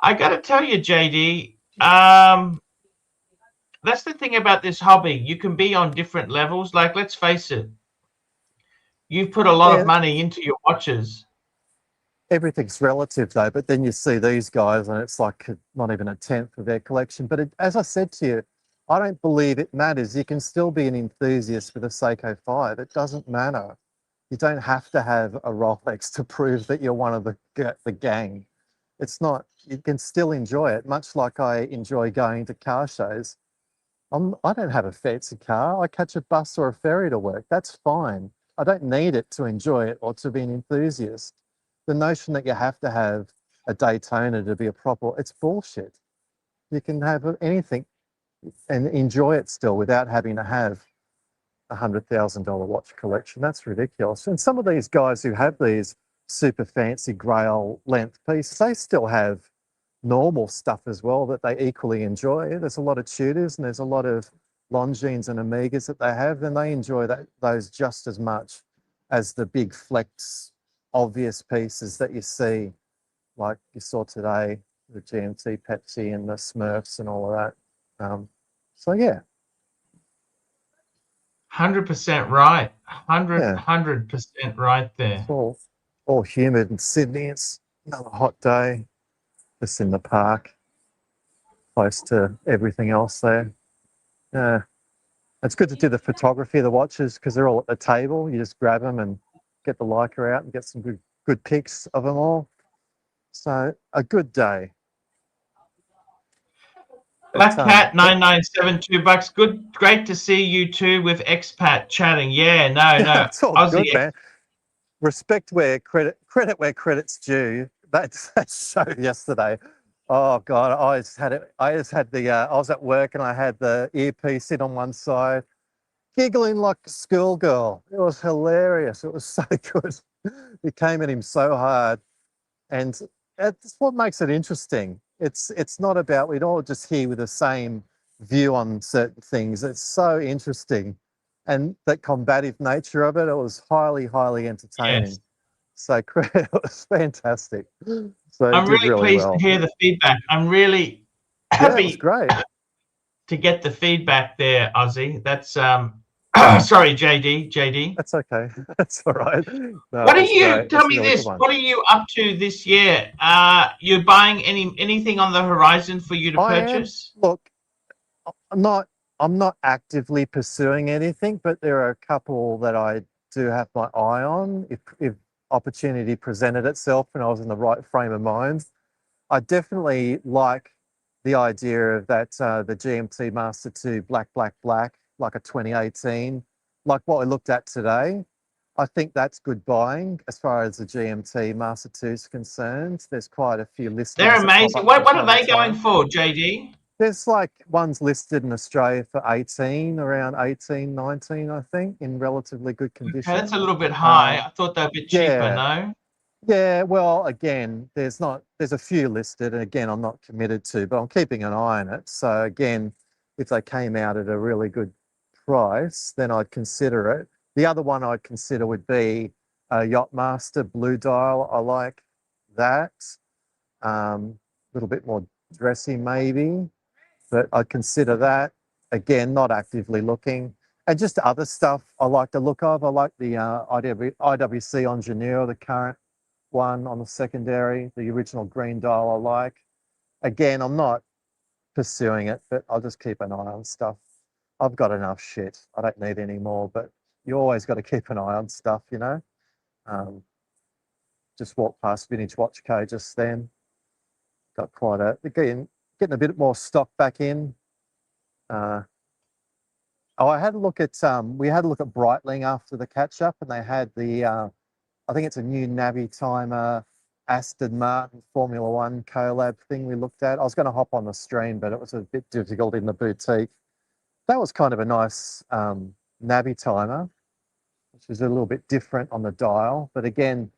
I got to tell you, JD, that's the thing about this hobby. You can be on different levels. Like, let's face it, you've put a lot of money into your watches. Everything's relative though, but then you see these guys and it's like not even a tenth of their collection. But as I said to you, I don't believe it matters. You can still be an enthusiast with a Seiko 5. It doesn't matter. You don't have to have a Rolex to prove that you're one of the gang. It's not, you can still enjoy it, much like I enjoy going to car shows. I don't have a fancy car. I catch a bus or a ferry to work. That's fine. I don't need it to enjoy it or to be an enthusiast. The notion that you have to have a Daytona to be a proper, it's bullshit. You can have anything and enjoy it still without having to have a $100,000 watch collection. That's ridiculous. And some of these guys who have these super fancy grail length pieces, they still have normal stuff as well that they equally enjoy. There's a lot of Tudors and there's a lot of Longines and Omegas that they have, and they enjoy those just as much as the big flex obvious pieces that you see, like you saw today, the GMT Pepsi and the Smurfs and all of that. So yeah. 100% right. 100% right there. It's all humid in Sydney. It's another hot day. Just in the park, close to everything else there. Yeah. It's good to do the photography of the watches because they're all at the table. You just grab them and get the Leica out and get some good pics of them all. So a good day. Black Cat 9972 $2. Good, great to see you two with expat chatting. Yeah, no. It's all Aussie good, man. Respect where credit where credit's due. That show yesterday. Oh God, I was at work and I had the earpiece in on one side, giggling like a schoolgirl. It was hilarious. It was so good. It came at him so hard, and that's what makes it interesting. It's not about we're all just here with the same view on certain things. It's so interesting, and that combative nature of it. It was highly entertaining. Yes. So it was fantastic. So I'm really pleased well. to hear the feedback. I'm really happy it was great to get the feedback there, Ozzy. That's sorry, JD. That's okay. That's all right. No, What are you? great. Tell It's me really this. good one. What are you up to this year? You're buying anything on the horizon for you to purchase? Look, I'm not actively pursuing anything, but there are a couple that I do have my eye on. If opportunity presented itself and I was in the right frame of mind, I definitely like the idea of that the GMT Master 2 black, like a 2018, like what we looked at today. I think that's good buying as far as the GMT Master 2 is concerned. There's quite a few listings. They're amazing. What are they going for, JD? There's like ones listed in Australia for 18, around 18, 19, I think, in relatively good condition. Okay, that's a little bit high. I thought they're a bit cheaper, no? Yeah, well, again, there's a few listed, and again, I'm not committed to, but I'm keeping an eye on it. So again, if they came out at a really good price, then I'd consider it. The other one I'd consider would be a Yachtmaster Blue Dial. I like that. A little bit more dressy maybe, but I'd consider that. Again, not actively looking. And just other stuff I like the look of. I like the IWC Ingenue, the current one on the secondary, the original green dial I like. Again, I'm not pursuing it, but I'll just keep an eye on stuff. I've got enough shit. I don't need any more, but you always got to keep an eye on stuff, you know. Just walked past Vintage Watch Co just then. Got quite a, again, getting a bit more stock back in. I had a look at, we had a look at Breitling after the catch up, and they had the, I think it's a new Navi timer, Aston Martin Formula One collab thing we looked at. I was going to hop on the stream, but it was a bit difficult in the boutique. That was kind of a nice Navi timer, which is a little bit different on the dial. But again,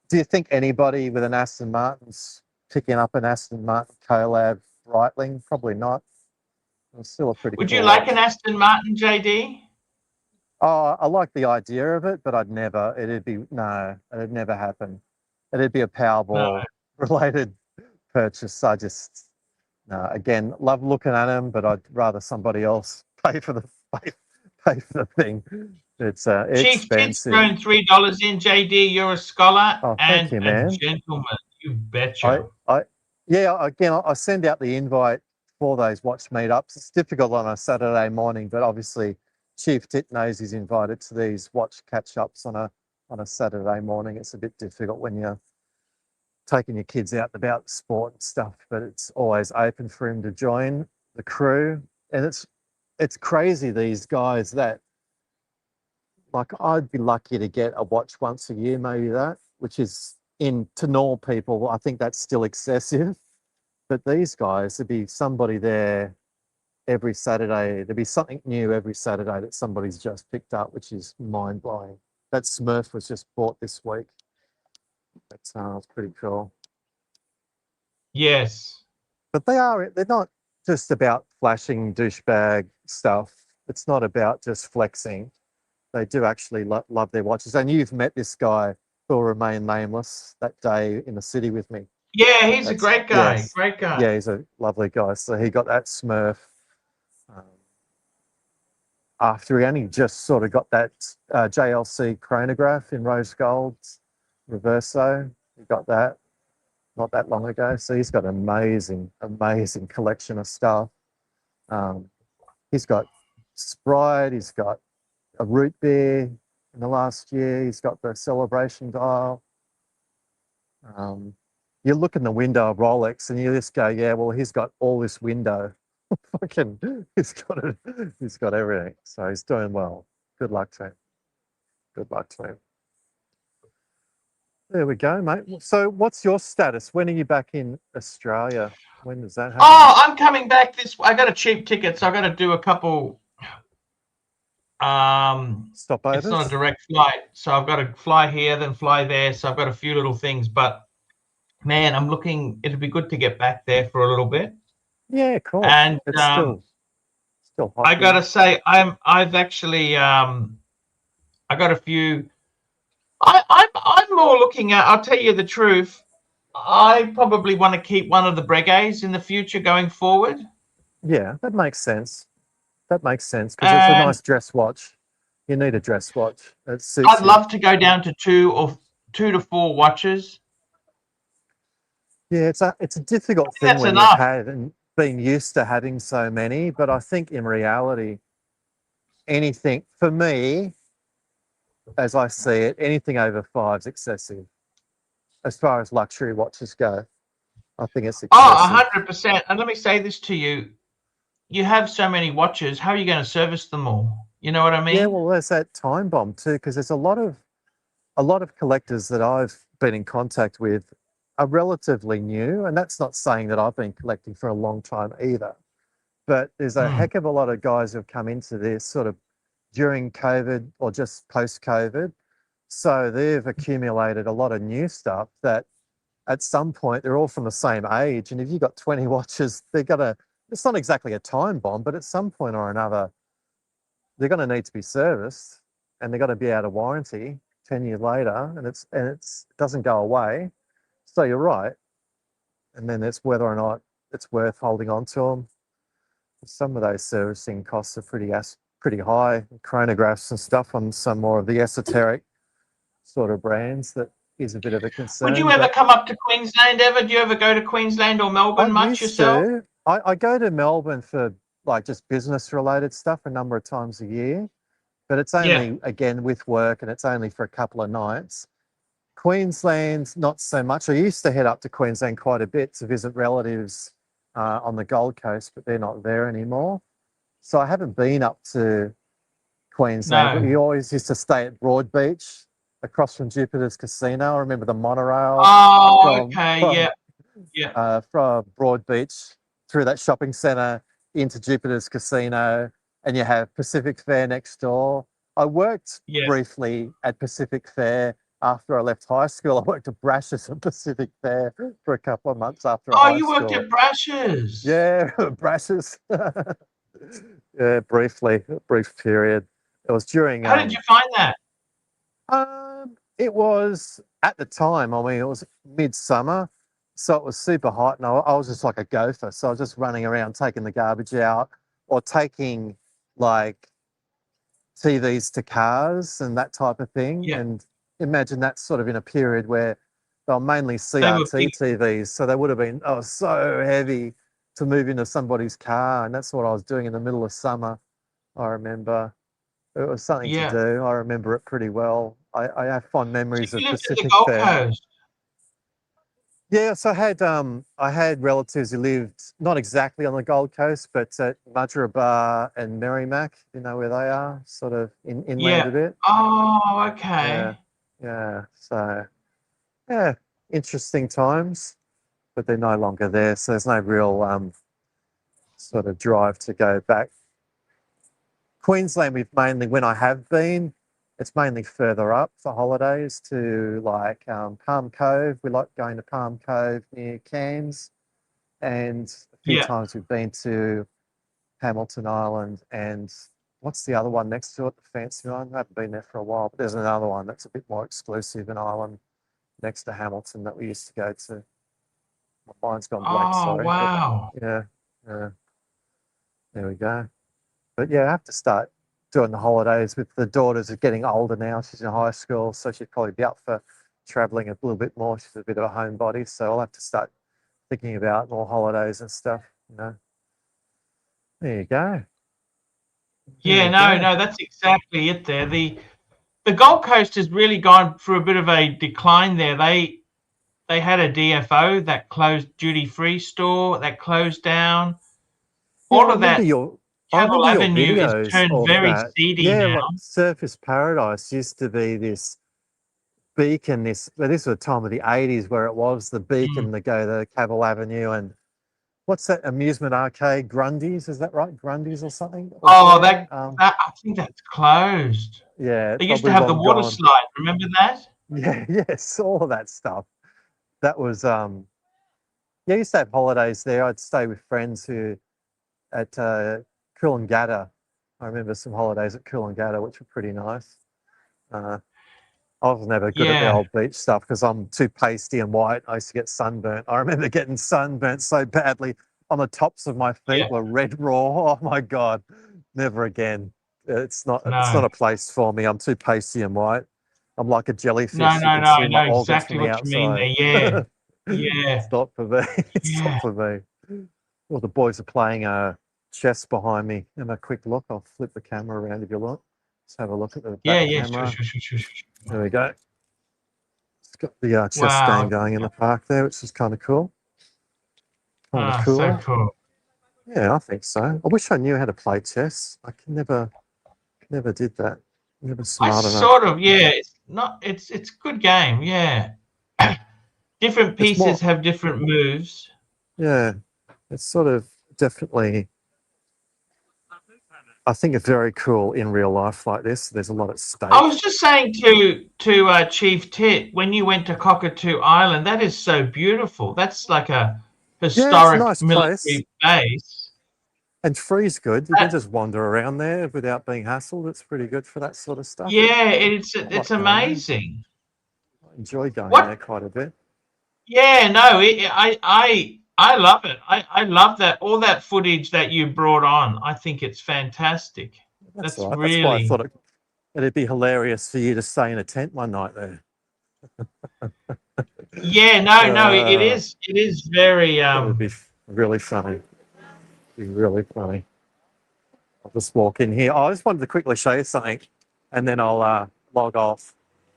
do you think anybody with an Aston Martin's picking up an Aston Martin collab Breitling? Probably not. It's still a pretty Would cool you like watch. an Aston Martin, JD? Oh, I like the idea of it, but it'd never happen. It'd be a Powerball related purchase. No, again, love looking at them, but I'd rather somebody else pay for the thing. It's Chief expensive. Tit's thrown $3 in, JD. You're a scholar Oh, and thank you, a man. gentleman. You betcha. I send out the invite for those watch meetups. It's difficult on a Saturday morning, but obviously Chief Tit knows he's invited to these watch catch-ups on a Saturday morning. It's a bit difficult when you're taking your kids out and about sport and stuff, but it's always open for him to join the crew. And it's crazy, these guys that, like, I'd be lucky to get a watch once a year, maybe that, which is, to normal people, I think that's still excessive. But these guys, there'd be somebody there every Saturday. There'd be something new every Saturday that somebody's just picked up, which is mind-blowing. That Smurf was just bought this week. It's pretty cool. Yes. But they're not just about flashing douchebag stuff. It's not about just flexing. They do actually love their watches. And you've met this guy who'll remain nameless that day in the city with me. Yeah, he's a great guy. Yes. Great guy. Yeah, he's a lovely guy. So he got that Smurf after he only just sort of got that JLC chronograph in rose gold reverso. He got that not that long ago. So he's got an amazing collection of stuff. He's got Sprite, he's got a root beer in the last year, he's got the celebration dial. You look in the window of Rolex and you just go, yeah, well, he's got all this window. Fucking, he's got everything. So he's doing well. Good luck to him. Good luck to him. There we go, mate. So what's your status? When are you back in Australia? When does that happen? Oh, I'm coming back I got a cheap ticket, so I got to do a couple. Stopovers? It's not a direct flight, so I've got to fly here, then fly there. So I've got a few little things, but man, I'm looking. It'd be good to get back there for a little bit. Yeah, cool. And it's still hot. I gotta say, I've actually I got a few. I'm more looking at. I'll tell you the truth. I probably want to keep one of the Breguets in the future going forward. Yeah, that makes sense. That makes sense because it's a nice dress watch. You need a dress watch. It suits I'd you. love to go down to 2 to 4 watches. Yeah, it's a difficult thing That's when enough. you've had and been used to having so many. But I think in reality, anything for me, as I see it, anything over 5 is excessive. As far as luxury watches go, I think it's excessive. Oh, 100%. And let me say this to you. You have so many watches. How are you going to service them all? You know what I mean? Yeah, well, there's that time bomb too, because there's a lot of collectors that I've been in contact with are relatively new, and that's not saying that I've been collecting for a long time either. But there's a heck of a lot of guys who've come into this sort of during COVID or just post-COVID. So they've accumulated a lot of new stuff that at some point they're all from the same age. And if you've got 20 watches, it's not exactly a time bomb, but at some point or another, they're going to need to be serviced and they're going to be out of warranty 10 years later, and it doesn't go away. So you're right. And then it's whether or not it's worth holding on to them. Some of those servicing costs are pretty high, chronographs and stuff on some more of the esoteric sort of brands that is a bit of a concern. Would you ever but come up to Queensland ever? Do you ever go to Queensland or Melbourne I much used yourself? to. I go to Melbourne for like just business related stuff a number of times a year, but it's only again with work, and it's only for a couple of nights. Queensland, not so much. I used to head up to Queensland quite a bit to visit relatives on the Gold Coast, but they're not there anymore. So I haven't been up to Queensland. No. But we always used to stay at Broadbeach, across from Jupiter's Casino. I remember the monorail Oh, okay, yeah. from Broadbeach through that shopping centre into Jupiter's Casino, and you have Pacific Fair next door. I worked briefly at Pacific Fair after I left high school. I worked at Brash's at Pacific Fair for a couple of months after high school. Oh, you worked at Brash's? Yeah, Brash's. Yeah, briefly, a brief period. It was during... How did you find that? It was, at the time, I mean, it was midsummer, so it was super hot, and I was just like a gopher. So I was just running around taking the garbage out, or taking like TVs to cars and that type of thing. Yeah. And imagine that's sort of in a period where they're mainly were CRT big. TVs, so they would have been so heavy to move into somebody's car, and that's what I was doing in the middle of summer. I remember it was something to do. I remember it pretty well. I have fond memories So of you lived at Pacific the Gold Fair. Coast? Yeah, so I had relatives who lived not exactly on the Gold Coast, but at Mudgeeraba and Merrimack. You know where they are, sort of inland a bit. Oh, okay. Yeah. So yeah, interesting times, but they're no longer there. So there's no real sort of drive to go back. Queensland, we've mainly, when I have been, it's mainly further up for holidays to like Palm Cove. We like going to Palm Cove near Cairns, and a few times we've been to Hamilton Island, and what's the other one next to it, the fancy one? I haven't been there for a while, but there's another one that's a bit more exclusive, an island next to Hamilton that we used to go to. My mind's gone blank, sorry. Wow. But yeah. There we go. But yeah, I have to start doing the holidays with the daughters are getting older now. She's in high school, so she'd probably be up for traveling a little bit more. She's a bit of a homebody, so I'll have to start thinking about more holidays and stuff, you know. There you go. Yeah, no, that's exactly it there. The Gold Coast has really gone through a bit of a decline there. They had a DFO that closed, duty-free store that closed down. All of that. Cavill Avenue is turned very seedy now. Like Surfers Paradise used to be this beacon, this was the time of the 80s where it was the beacon to go to Cavill Avenue. And what's that amusement arcade, Grundy's, is that right? Grundy's or something? Oh, that I think that's closed. Yeah. They used to have the water slide, remember that? Yeah, yes, all of that stuff. That was, I used to have holidays there. I'd stay with friends who at Coolangatta. I remember some holidays at Coolangatta, which were pretty nice. I was never good at the old beach stuff because I'm too pasty and white. I used to get sunburnt. I remember getting sunburnt so badly on the tops of my feet were red raw. Oh my God, never again. It's not a place for me. I'm too pasty and white. I'm like a jellyfish. No, I know exactly what you mean there. Yeah. It's not for me. It's not for me. Well, the boys are playing chess behind me. Have a quick look. I'll flip the camera around if you look. Let's have a look at the back camera. Sure. There we go. It's got the chess game going in the park there, which is kind of cool. Cool. So cool. Yeah, I think so. I wish I knew how to play chess. I never did that. Never smart enough. Sort of, yeah. It's a good game, yeah. Different pieces have different moves. Yeah, it's sort of definitely, I think it's very cool in real life like this. There's a lot at stake. I was just saying to Chief Tit, when you went to Cockatoo Island, that is so beautiful. That's like a historic nice military base. And free's good. You can just wander around there without being hassled. It's pretty good for that sort of stuff. Yeah, it's amazing. I enjoy going there quite a bit. Yeah, no, I love it. I love that, all that footage that you brought on. I think it's fantastic. That's right. really. That's why I thought it'd be hilarious for you to stay in a tent one night there. Yeah, no, it is. It is very. That would be really funny. Be really funny. I'll just walk in here. I just wanted to quickly show you something, and then I'll log off.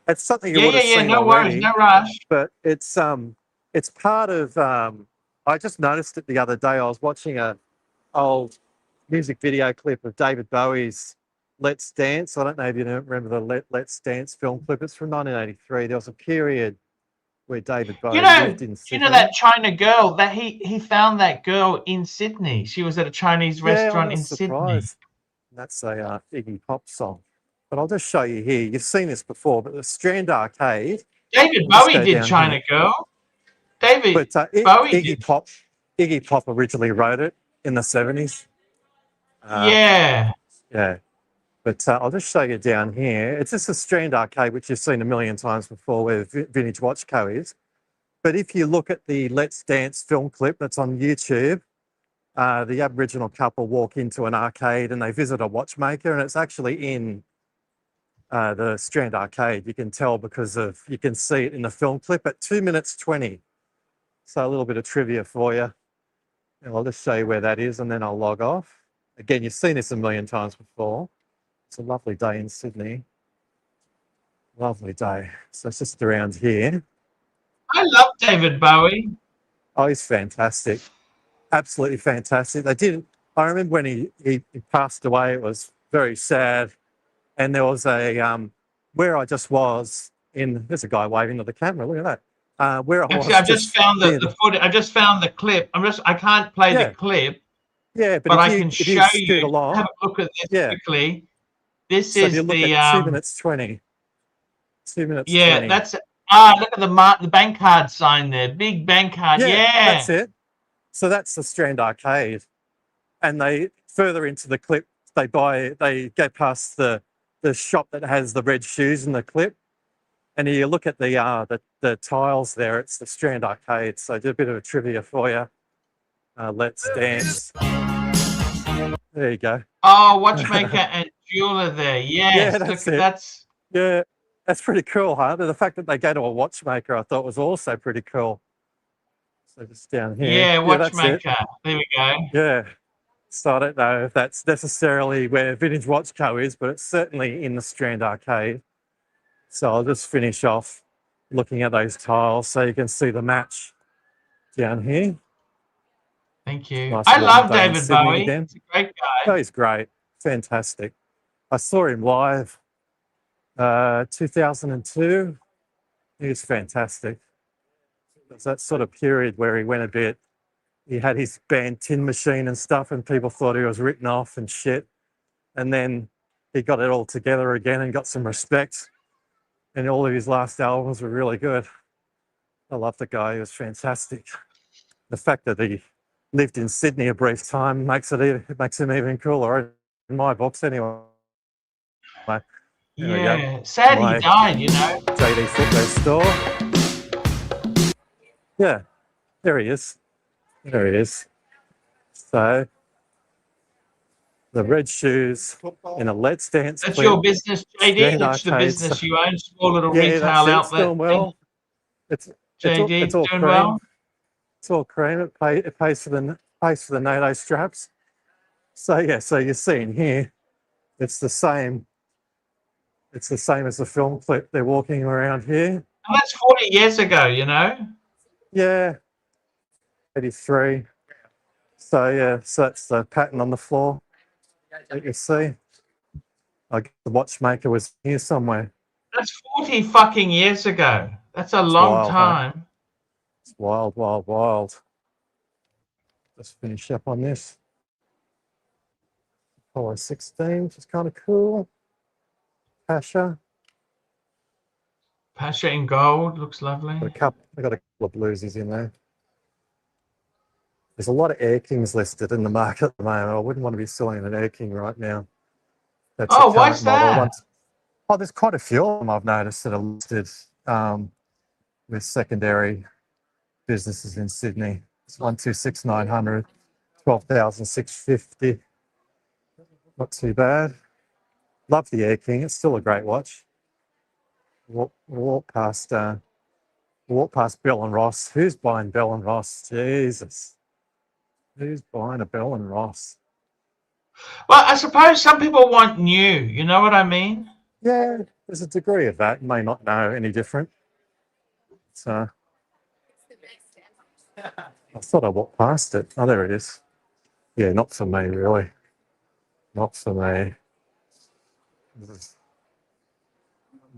It's something you would have seen No already, worries, no rush. but it's part of. I just noticed it the other day. I was watching a old music video clip of David Bowie's "Let's Dance." I don't know if you remember the Let's Dance film clip. It's from 1983. There was a period where David Bowie lived in Sydney. You know that China girl that he found that girl in Sydney. She was at a Chinese restaurant in Sydney. That's a Iggy Pop song. But I'll just show you here. You've seen this before, but the Strand Arcade. David Bowie did China Girl. David Bowie Iggy Pop originally wrote it in the 70s. Yeah. But I'll just show you down here. It's just a Strand Arcade, which you've seen a million times before, where Vintage Watch Co is. But if you look at the Let's Dance film clip that's on YouTube, the Aboriginal couple walk into an arcade and they visit a watchmaker, and it's actually in the Strand Arcade. You can tell because you can see it in the film clip at 2 minutes 20. So a little bit of trivia for you. And I'll just show you where that is, and then I'll log off. Again, you've seen this a million times before. It's a lovely day in Sydney. Lovely day. So it's just around here. I love David Bowie. Oh, he's fantastic. Absolutely fantastic. I remember when he passed away, it was very sad. And there was where I just was there's a guy waving at the camera. Look at that. Where I was. I just found the footage. I just found the clip. I can't play the clip. Yeah, but I can show you. Along, have a look at this quickly. This is you look the at 2 minutes 20. 2 minutes. Yeah, 20. that's look at the bank card sign there. Big bank card. Yeah, that's it. So that's the Strand Arcade, and they further into the clip. They go past the shop that has the red shoes in the clip, and you look at the tiles there. It's the Strand Arcade. So do a bit of a trivia for you. Let's Dance. There you go. Oh, watchmaker and jeweler there. Yes, that's pretty cool, huh? The fact that they go to a watchmaker, I thought was also pretty cool. So just down here. Yeah, watchmaker. There we go. Yeah. So I don't know if that's necessarily where Vintage Watch Co is, but it's certainly in the Strand Arcade. So I'll just finish off looking at those tiles so you can see the match down here. Thank you. Nice I love David Bowie. He's a great guy. Oh, he's great. Fantastic. I saw him live 2002. He was fantastic. It was that sort of period where he went a bit, he had his band Tin Machine and stuff, and people thought he was written off and shit. And then he got it all together again and got some respect. And all of his last albums were really good. I love the guy. He was fantastic. The fact that he lived in Sydney a brief time makes him even cooler in my books anyway. Yeah, sad he died, you know. JD Footwear store. Yeah, there he is. There he is. So, the red shoes in a Let's Dance. That's your business, JD. Which the business you own, small little retail outlet. It's doing well. It's all doing cream. well. It's all cream. It pays for the NATO straps. So yeah, so you're seeing here, it's the same. It's the same as the film clip. They're walking around here. And that's 40 years ago, you know. Yeah. 83. So yeah, so that's the pattern on the floor that you see. I guess the watchmaker was here somewhere. That's 40 fucking years ago. That's a long time. Huh? It's wild, wild, wild. Let's finish up on this. Apollo 16, which is kind of cool. Pasha. Pasha in gold, looks lovely. I got a couple of bluesies in there. There's a lot of Air Kings listed in the market at the moment. I wouldn't want to be selling an Air King right now. That's why's that? Oh, there's quite a few of them I've noticed that are listed with secondary businesses in Sydney. It's 126,900, 12,650. Not too bad. Love the Air King. It's still a great watch. Walk past Bell and Ross. Who's buying Bell and Ross? Jesus. Who's buying a Bell and Ross? Well, I suppose some people want new. You know what I mean? Yeah, there's a degree of that. You may not know any different. So I thought I walked past it. Oh, there it is. Yeah, not for me, really. Not for me.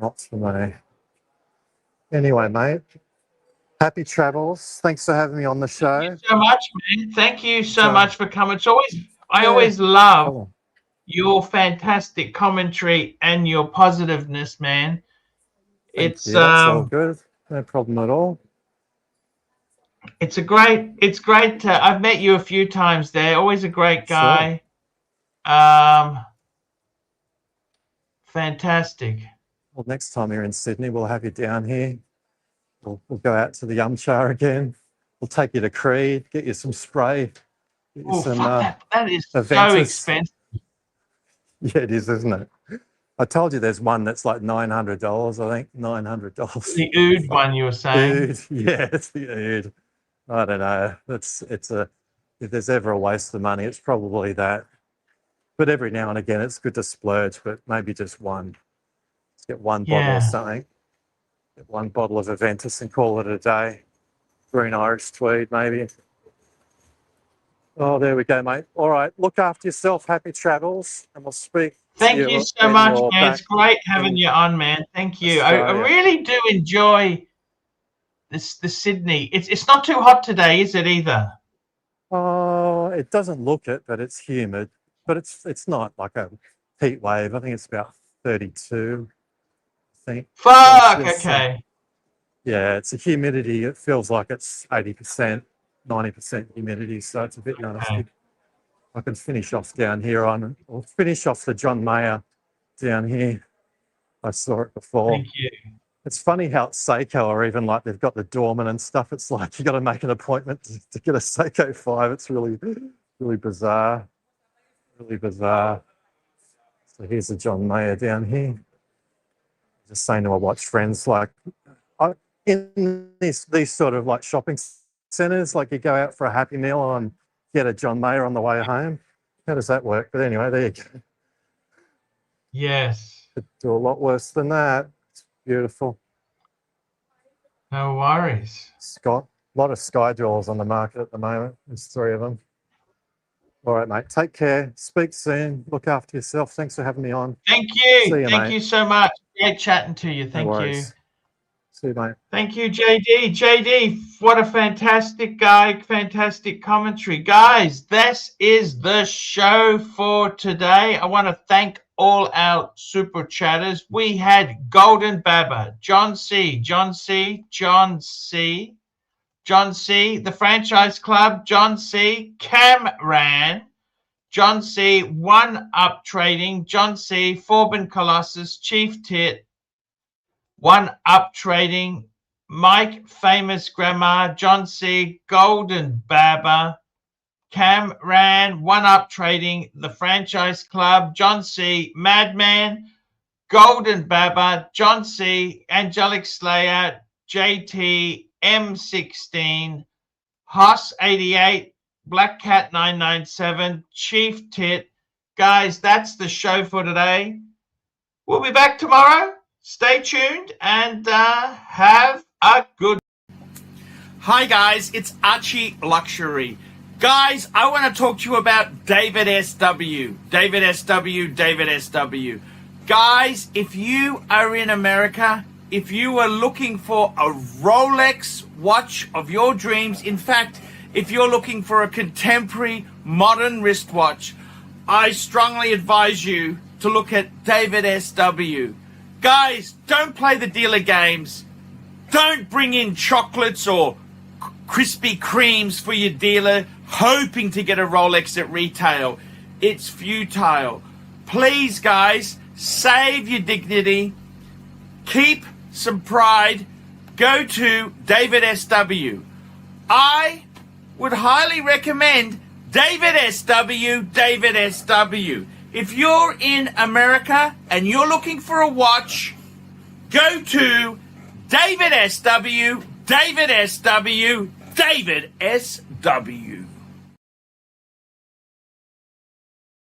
Not for me. Anyway, mate, happy travels. Thanks for having me on the show. Thank you so much, man. Thank you so So- much for coming. I Yeah. always love Oh, your fantastic commentary and your positiveness, man. thank It's you. That's all good. No problem at all. it's great to, I've met you a few times there. Always a great guy. Fantastic. Well, next time you're in Sydney, we'll have you down here. We'll go out to the Yumchar again. We'll take you to Creed, get you some spray. Get you Oh, some, fuck, that is so Aventus. expensive. Yeah, it is, isn't it? I told you there's one that's like $900, I think. $900. The oud one you were saying. Oud. Yeah, it's the oud. I don't know. If there's ever a waste of money, it's probably that. But every now and again, it's good to splurge, but maybe just one. Let's get one bottle Yeah. of something. Get one bottle of Aventus and call it a day. Green Irish Tweed, maybe. Oh, there we go, mate. All right. Look after yourself. Happy travels. And we'll speak. Thank you so when much, you're man. It's back great having in you on, man. Thank you. I Australia. really do enjoy the Sydney. It's not too hot today, is it either? Oh, it doesn't look it, but it's humid. But it's not like a heat wave. I think it's about 32. I think. Fuck, Yes, okay. Yeah, it's a humidity. It feels like it's 80%, 90% humidity. So it's a bit nasty. I can finish off down here or finish off the John Mayer down here. I saw it before. Thank you. It's funny how at Seiko, or even like they've got the doorman and stuff. It's like you got to make an appointment to get a Seiko 5. It's really, really bizarre. Really bizarre. So here's the John Mayer down here. Just saying to my watch friends, like in these sort of like shopping centres, like you go out for a Happy Meal and get a John Mayer on the way home. How does that work? But anyway, there you go. Yes. Could do a lot worse than that. It's beautiful. No worries. Scott, a lot of Sky Dwellers on the market at the moment. There's 3 of them. All right, mate. Take care. Speak soon. Look after yourself. Thanks for having me on. Thank you. See you, Thank mate. you so much. Great chatting to you. No Thank you. worries. See you, mate. Thank you, JD. JD, what a fantastic guy. Fantastic commentary. Guys, this is the show for today. I want to thank all our super chatters. We had Golden Baba, John C, the Franchise Club, John C, Camran, John C, One Up Trading, John C, Forbin Colossus, Chief Tit, One Up Trading, Mike Famous Grandma, John C, Golden Baba, Cam Ran, One Up Trading, The Franchise Club, John C, Madman, Golden Baba, John C, Angelic Slayer, JT, M16, Hoss 88, Black Cat 997, Chief Tit. Guys, that's the show for today. We'll be back tomorrow. Stay tuned and have a good. Hi guys, it's Archie Luxury. Guys, I want to talk to you about David SW. David SW. Guys, if you are in America, if you are looking for a Rolex watch of your dreams, in fact, if you're looking for a contemporary modern wristwatch, I strongly advise you to look at David SW. Guys, don't play the dealer games. Don't bring in chocolates or Krispy Kremes for your dealer hoping to get a Rolex at retail. It's futile. Please, guys, save your dignity. Keep some pride. Go to David SW. I would highly recommend David SW. If you're in America and you're looking for a watch go to David SW, David SW, David SW.